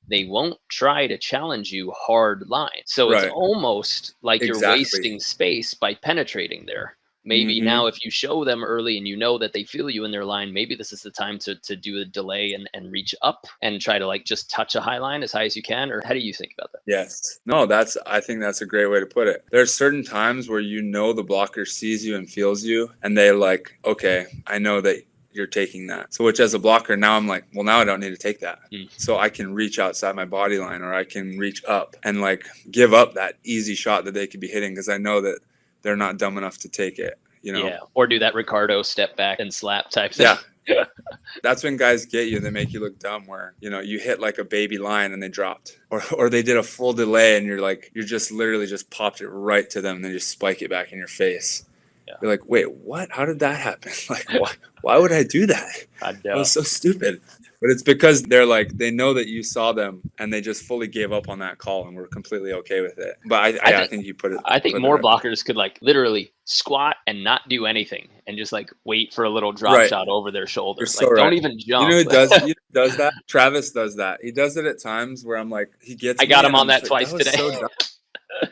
they won't try to challenge you hard line. So it's almost like you're wasting space by penetrating there. Maybe now if you show them early and you know that they feel you in their line, maybe this is the time to do a delay and reach up and try to like just touch a high line as high as you can. Or how do you think about that? Yes. No, I think that's a great way to put it. There's certain times where you know the blocker sees you and feels you and they're like, okay, I know that you're taking that. So which as a blocker, now I'm like, well, now I don't need to take that. So I can reach outside my body line or I can reach up and like give up that easy shot that they could be hitting because I know that they're not dumb enough to take it, you know? Yeah. Or do that Ricardo step back and slap type thing. Yeah. That's when guys get you. They make you look dumb where, you know, you hit like a baby line and they dropped or they did a full delay and you're just literally just popped it right to them and then just spike it back in your face. Yeah. You're like, wait, what? How did that happen? Like, why would I do that? I know. That was so stupid. But it's because they're like, they know that you saw them and they just fully gave up on that call and were completely okay with it. But I think you put it. I think more blockers could like literally squat and not do anything and just like wait for a little drop shot over their shoulder. So don't even jump. You know who does that? Travis does that. He does it at times where I'm like, he gets. I got him on that twice today. So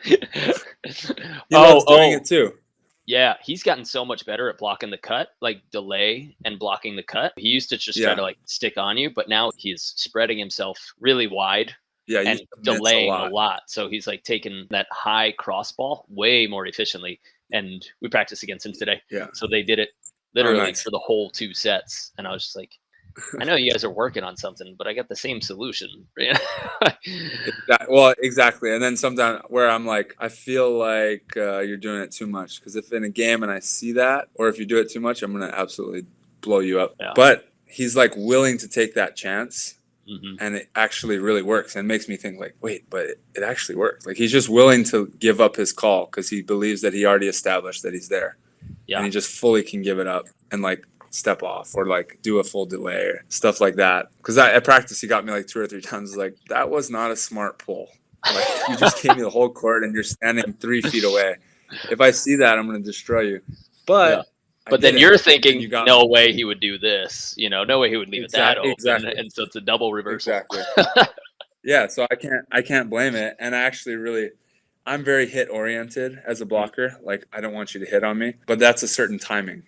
he loves doing it too. Yeah, he's gotten so much better at blocking the cut, like delay and blocking the cut. He used to just try to like stick on you, but now he's spreading himself really wide and delaying a lot. So he's like taking that high cross ball way more efficiently. And we practiced against him today. Yeah. So they did it literally for the whole 2 sets. And I was just like, I know you guys are working on something, but I got the same solution. Well, exactly. And then sometimes where I'm like, I feel like you're doing it too much. Because if in a game and I see that, or if you do it too much, I'm going to absolutely blow you up. Yeah. But he's like willing to take that chance. And it actually really works. And makes me think like, wait, but it actually works. Like he's just willing to give up his call because he believes that he already established that he's there. Yeah. And he just fully can give it up and like step off or like do a full delay or stuff like that. Because at practice, he got me like 2 or 3 times. Like, that was not a smart pull. Like, you just gave me the whole court and you're standing 3 feet away. If I see that, I'm going to destroy you. But then you're thinking, no way he would do this. You know, no way he would leave it that open. Exactly. And so it's a double reversal. Exactly. Yeah, so I can't blame it. And I actually I'm very hit oriented as a blocker. Like, I don't want you to hit on me. But that's a certain timing.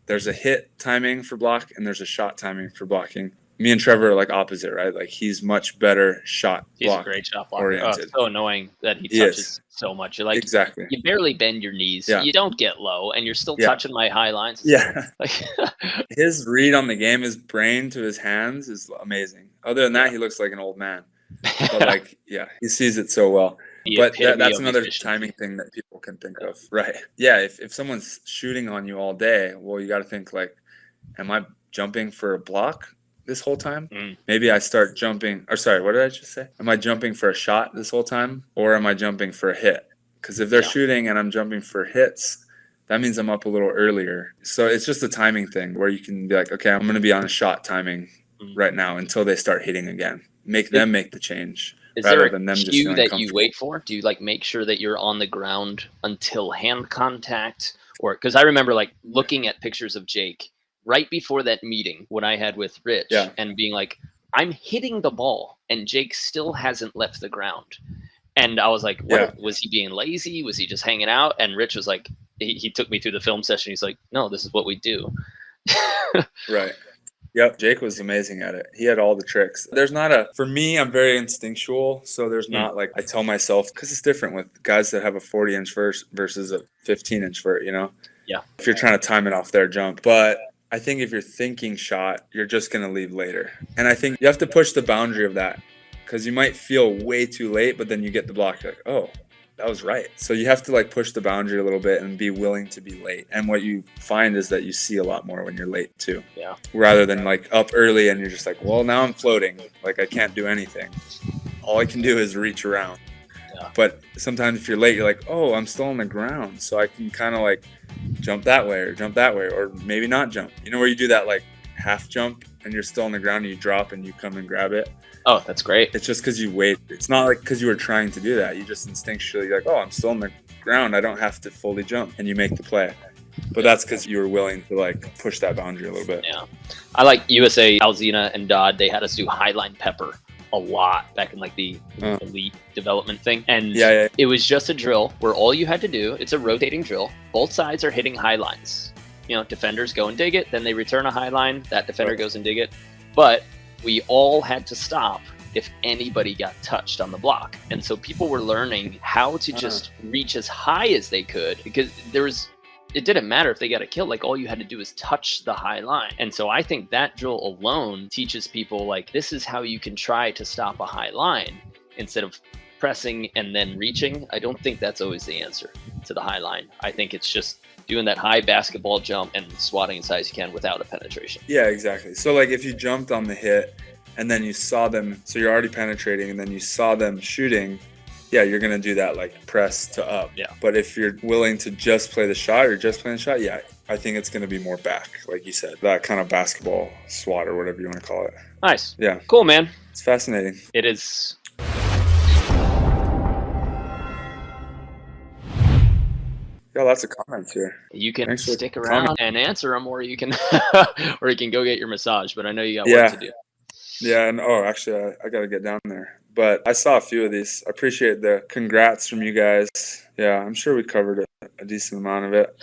There's a hit timing for block and there's a shot timing for blocking. Me and Trevor are like opposite, right? Like he's much better shot block. He's a great shot blocker. Oriented. Oh, so annoying that he touches so much. You're like, you barely bend your knees. Yeah. You don't get low and you're still touching my high lines. Yeah. His read on the game, his brain to his hands is amazing. Other than that, he looks like an old man. But like, he sees it so well. But that's another timing thing that people can think of. Right. Yeah. If someone's shooting on you all day, well, you got to think like, am I jumping for a block this whole time? Maybe I start jumping, or sorry, what did I just say? Am I jumping for a shot this whole time or am I jumping for a hit? Because if they're shooting and I'm jumping for hits, that means I'm up a little earlier. So it's just a timing thing where you can be like, okay, I'm going to be on a shot timing right now until they start hitting again. Make them make the change. Is there a cue that you wait for? Do you like make sure that you're on the ground until hand contact? Or because I remember like looking at pictures of Jake right before that meeting when I had with Rich and being like, I'm hitting the ball and Jake still hasn't left the ground. And I was like, what was he being lazy? Was he just hanging out? And Rich was like, he took me through the film session. He's like, no, this is what we do. Right. Yep, Jake was amazing at it. He had all the tricks. There's not for me, I'm very instinctual, so there's not like, I tell myself, because it's different with guys that have a 40-inch versus a 15-inch vert, you know? Yeah. If you're trying to time it off their jump. But I think if you're thinking shot, you're just going to leave later. And I think you have to push the boundary of that, because you might feel way too late, but then you get the block, like, oh, that was right. So you have to like push the boundary a little bit and be willing to be late. And what you find is that you see a lot more when you're late too. Yeah. Rather than like up early and you're just like, well, now I'm floating. Like I can't do anything. All I can do is reach around. Yeah. But sometimes if you're late, you're like, oh, I'm still on the ground. So I can kind of like jump that way or maybe not jump. You know, where you do that like half jump and you're still on the ground and you drop and you come and grab it. Oh, that's great. It's just because you wait. It's not like because you were trying to do that. You just instinctually, you're like, oh, I'm still on the ground. I don't have to fully jump. And you make the play. But that's because you were willing to like push that boundary a little bit. Yeah. I like USA, Alzina, and Dodd. They had us do highline pepper a lot back in like the elite development thing. And it was just a drill where all you had to do, it's a rotating drill. Both sides are hitting high lines. You know, defenders go and dig it. Then they return a high line. That defender goes and dig it. But we all had to stop if anybody got touched on the block. And so people were learning how to just reach as high as they could, because it didn't matter if they got a kill. Like all you had to do is touch the high line. And so I think that drill alone teaches people like, this is how you can try to stop a high line instead of pressing and then reaching. I don't think that's always the answer to the high line. I think it's just doing that high basketball jump and swatting as high as you can without a penetration. Yeah, exactly. So like if you jumped on the hit and then you saw them, so you're already penetrating and then you saw them shooting, yeah, you're going to do that like press to up. Yeah. But if you're willing to just play the shot or just playing the shot, yeah, I think it's going to be more back, like you said, that kind of basketball swat or whatever you want to call it. Nice. Yeah. Cool, man. It's fascinating. It is. Yeah, lots of comments here. You can stick around and answer them, or you can, or you can go get your massage. But I know you got work to do. Yeah, and actually, I got to get down there. But I saw a few of these. I appreciate the congrats from you guys. Yeah, I'm sure we covered a decent amount of it.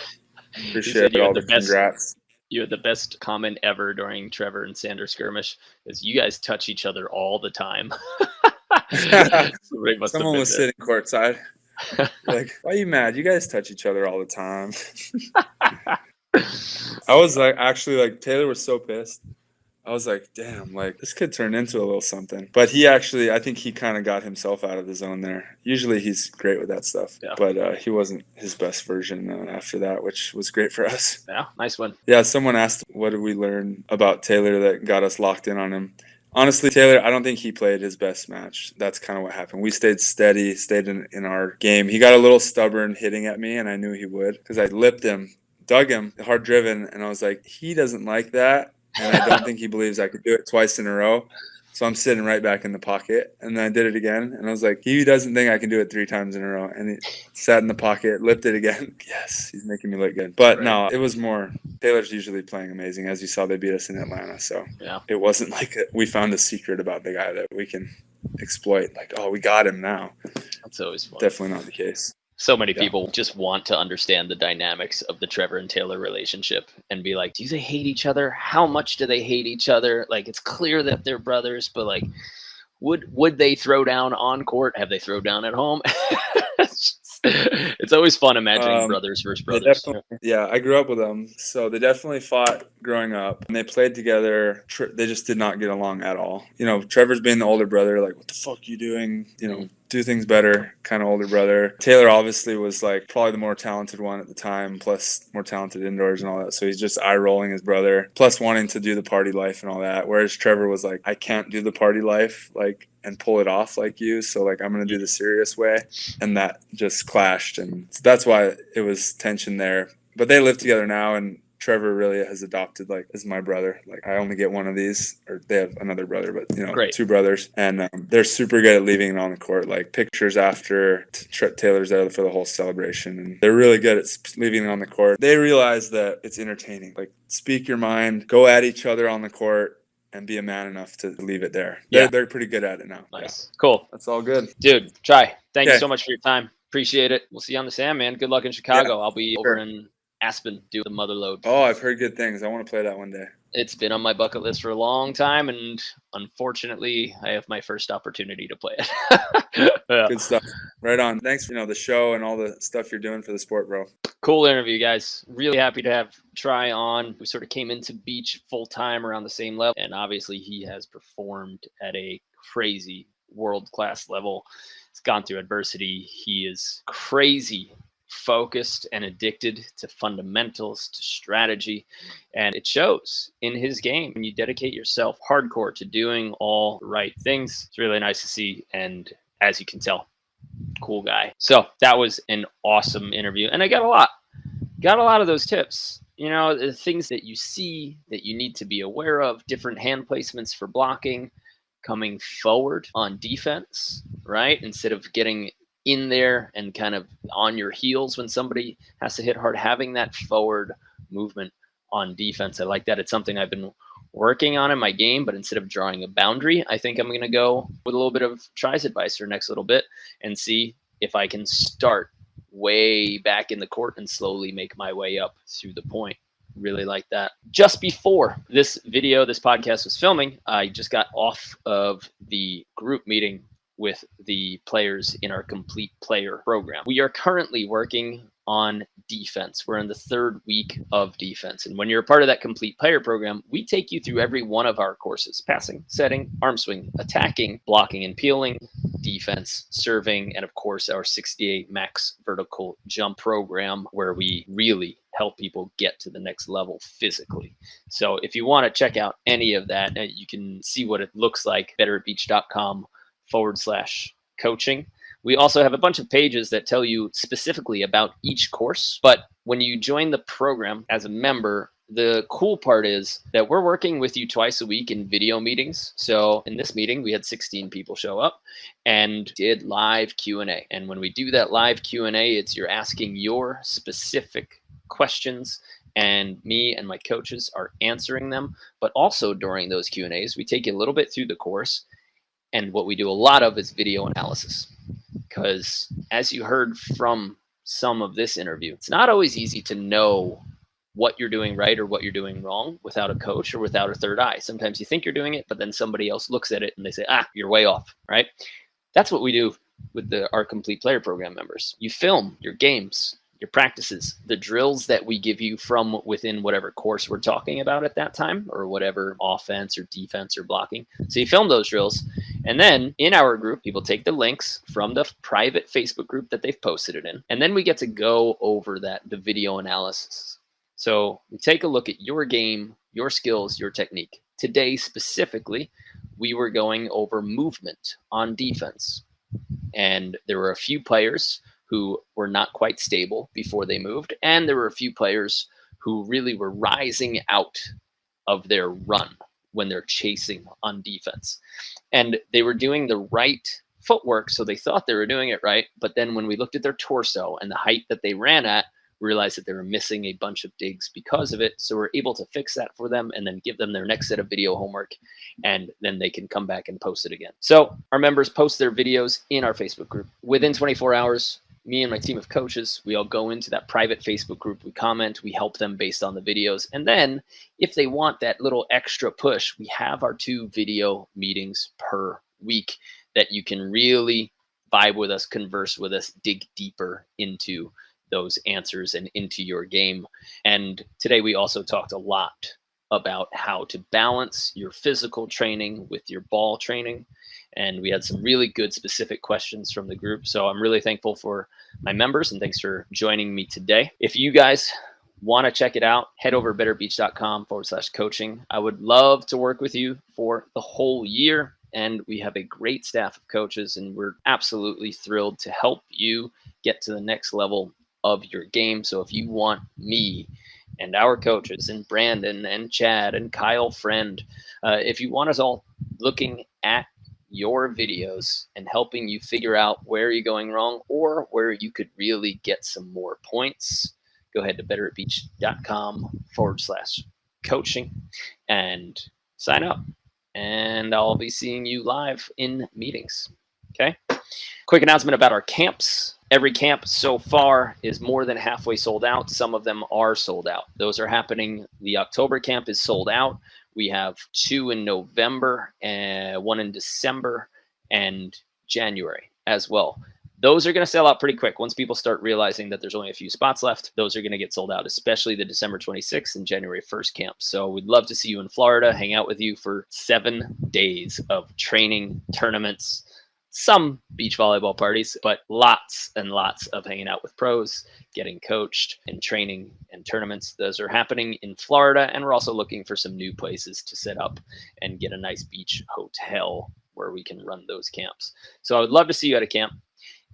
Appreciate all the congrats. You had the best comment ever during Trevor and Sanders skirmish, is you guys touch each other all the time. Someone was sitting courtside. Like, why are you mad? You guys touch each other all the time. I was like, actually, like, Taylor was so pissed. I was like, damn, like, this could turn into a little something. But he actually, I think he kind of got himself out of the zone there. Usually he's great with that stuff. Yeah. But he wasn't his best version after that, which was great for us. Yeah, nice one. Yeah, someone asked, what did we learn about Taylor that got us locked in on him? Honestly, Taylor, I don't think he played his best match. That's kind of what happened. We stayed steady, stayed in our game. He got a little stubborn hitting at me, and I knew he would because I lipped him, dug him, hard driven, and I was like, he doesn't like that, and I don't think he believes I could do it twice in a row. So I'm sitting right back in the pocket, and then I did it again, and I was like, he doesn't think I can do it 3 times in a row. And he sat in the pocket, lipped it again. Yes, he's making me look good. But no, it was more, Taylor's usually playing amazing. As you saw, they beat us in Atlanta. So it wasn't like we found a secret about the guy that we can exploit. Like, oh, we got him now. That's always fun. Definitely not the case. So many people just want to understand the dynamics of the Trevor and Taylor relationship and be like, do they hate each other? How much do they hate each other? Like, it's clear that they're brothers, but like, would they throw down on court? Have they thrown down at home? It's always fun imagining brothers versus brothers. Yeah, I grew up with them. So they definitely fought growing up and they played together. They just did not get along at all. You know, Trevor's being the older brother, like, what the fuck are you doing? You know, do things better kind of older brother. Taylor obviously was like probably the more talented one at the time, plus more talented indoors and all that. So he's just eye rolling his brother, plus wanting to do the party life and all that. Whereas Trevor was like, I can't do the party life like and pull it off like you. So like, I'm going to do the serious way. And that just clashed. And so that's why it was tension there. But they live together now, and Trevor really has adopted like as my brother. Like I only get one of these, or they have another brother, but you know, two brothers, and they're super good at leaving it on the court. Like pictures after Taylor's there for the whole celebration, and they're really good at leaving it on the court. They realize that it's entertaining. Like speak your mind, go at each other on the court, and be a man enough to leave it there. They're pretty good at it now. Nice, cool. That's all good, dude. Thank you so much for your time. Appreciate it. We'll see you on the sand, man. Good luck in Chicago. I'll be over in Aspen, do the mother load. Oh, I've heard good things. I want to play that one day. It's been on my bucket list for a long time, and unfortunately, I have my first opportunity to play it. Yeah. Good stuff. Right on. Thanks for the show and all the stuff you're doing for the sport, bro. Cool interview, guys. Really happy to have Try on. We sort of came into beach full time around the same level, and obviously he has performed at a crazy world-class level. He's gone through adversity. He is crazy focused and addicted to fundamentals, to strategy, and it shows in his game. When you dedicate yourself hardcore to doing all the right things, it's really nice to see, and as you can tell, cool guy. So that was an awesome interview, and I got a lot of those tips. The things that you see that you need to be aware of, different hand placements for blocking, coming forward on defense, right? Instead of getting in there and kind of on your heels when somebody has to hit hard, having that forward movement on defense. I like that. It's something I've been working on in my game, but instead of drawing a boundary, I think I'm going to go with a little bit of Try's advice for next little bit and see if I can start way back in the court and slowly make my way up through the point. Really like that. Just before this podcast was filming, I just got off of the group meeting with the players in our complete player program. We are currently working on defense. We're in the third week of defense. And when you're a part of that complete player program, we take you through every one of our courses: passing, setting, arm swing, attacking, blocking and peeling, defense, serving, and of course our 68 max vertical jump program, where we really help people get to the next level physically. So if you want to check out any of that, you can see what it looks like, betteratbeach.com/coaching. We also have a bunch of pages that tell you specifically about each course. But when you join the program as a member, the cool part is that we're working with you twice a week in video meetings. So in this meeting, we had 16 people show up and did live Q&A. And when we do that live Q&A, it's you're asking your specific questions, and me and my coaches are answering them. But also during those Q&As, we take you a little bit through the course. And what we do a lot of is video analysis. Because as you heard from some of this interview, it's not always easy to know what you're doing right or what you're doing wrong without a coach or without a third eye. Sometimes you think you're doing it, but then somebody else looks at it and they say, you're way off, right? That's what we do with our complete player program members. You film your games, your practices, the drills that we give you from within whatever course we're talking about at that time, or whatever offense or defense or blocking. So you film those drills. And then in our group, people take the links from the private Facebook group that they've posted it in. And then we get to go over the video analysis. So we take a look at your game, your skills, your technique. Today specifically, we were going over movement on defense. And there were a few players who were not quite stable before they moved. And there were a few players who really were rising out of their run when they're chasing on defense. And they were doing the right footwork, so they thought they were doing it right. But then when we looked at their torso and the height that they ran at, we realized that they were missing a bunch of digs because of it. So we're able to fix that for them and then give them their next set of video homework, and then they can come back and post it again. So our members post their videos in our Facebook group. Within 24 hours, me and my team of coaches, we all go into that private Facebook group. We comment, we help them based on the videos. And then if they want that little extra push, we have our 2 video meetings per week that you can really vibe with us, converse with us, dig deeper into those answers and into your game. And today we also talked a lot about how to balance your physical training with your ball training. And we had some really good specific questions from the group. So I'm really thankful for my members, and thanks for joining me today. If you guys want to check it out, head over to betteratbeach.com/coaching. I would love to work with you for the whole year. And we have a great staff of coaches, and we're absolutely thrilled to help you get to the next level of your game. So if you want me and our coaches and Brandon and Chad and Kyle Friend, if you want us all looking at your videos and helping you figure out where you're going wrong or where you could really get some more points, go ahead to betteratbeach.com/coaching and sign up. And I'll be seeing you live in meetings. Okay. Quick announcement about our camps. Every camp so far is more than halfway sold out. Some of them are sold out. Those are happening. The October camp is sold out. We have 2 in November, and 1 in December, and January as well. Those are going to sell out pretty quick. Once people start realizing that there's only a few spots left, those are going to get sold out, especially the December 26th and January 1st camp. So we'd love to see you in Florida, hang out with you for 7 days of training, tournaments, some beach volleyball parties, but lots and lots of hanging out with pros, getting coached, and training and tournaments. Those are happening in Florida, and we're also looking for some new places to set up and get a nice beach hotel where we can run those camps. So I would love to see you at a camp.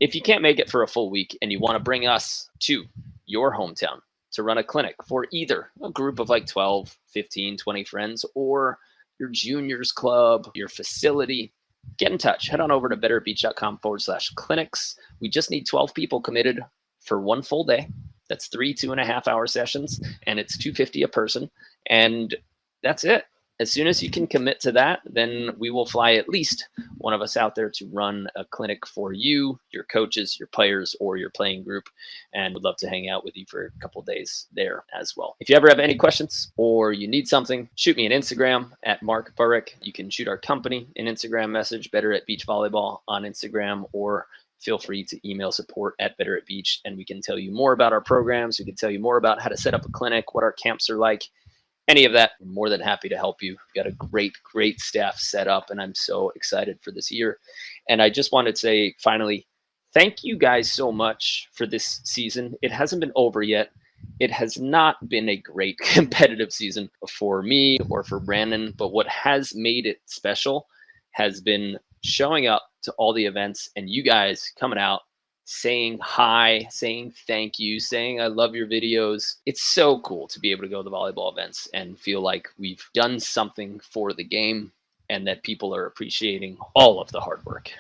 If you can't make it for a full week and you want to bring us to your hometown to run a clinic for either a group of like 12, 15, 20 friends, or your juniors club, your facility, get in touch. Head on over to betterbeach.com/clinics. We just need 12 people committed for 1 full day. That's 3 2.5-hour sessions, and it's $250 a person. And that's it. As soon as you can commit to that, then we will fly at least one of us out there to run a clinic for you, your coaches, your players, or your playing group. And would love to hang out with you for a couple days there as well. If you ever have any questions or you need something, shoot me an Instagram at Mark Burik. You can shoot our company an Instagram message, Better at Beach Volleyball on Instagram, or feel free to email support at Better at Beach, and we can tell you more about our programs. We can tell you more about how to set up a clinic, what our camps are like. Any of that, I'm more than happy to help you. We've got a great staff set up, and I'm so excited for this year. And I just wanted to say, finally, thank you guys so much for this season. It hasn't been over yet. It has not been a great competitive season for me or for Brandon, but what has made it special has been showing up to all the events and you guys coming out, saying hi, saying thank you, saying I love your videos. It's so cool to be able to go to the volleyball events and feel like we've done something for the game and that people are appreciating all of the hard work.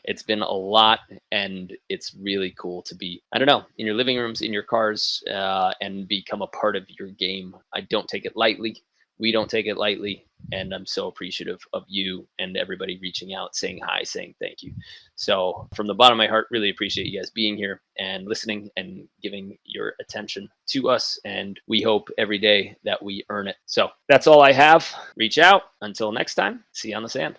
It's been a lot, and it's really cool to be, I don't know, in your living rooms, in your cars, and become a part of your game. I don't take it lightly. We don't take it lightly, and I'm so appreciative of you and everybody reaching out, saying hi, saying thank you. So from the bottom of my heart, really appreciate you guys being here and listening and giving your attention to us, and we hope every day that we earn it. So that's all I have. Reach out. Until next time, see you on the sand.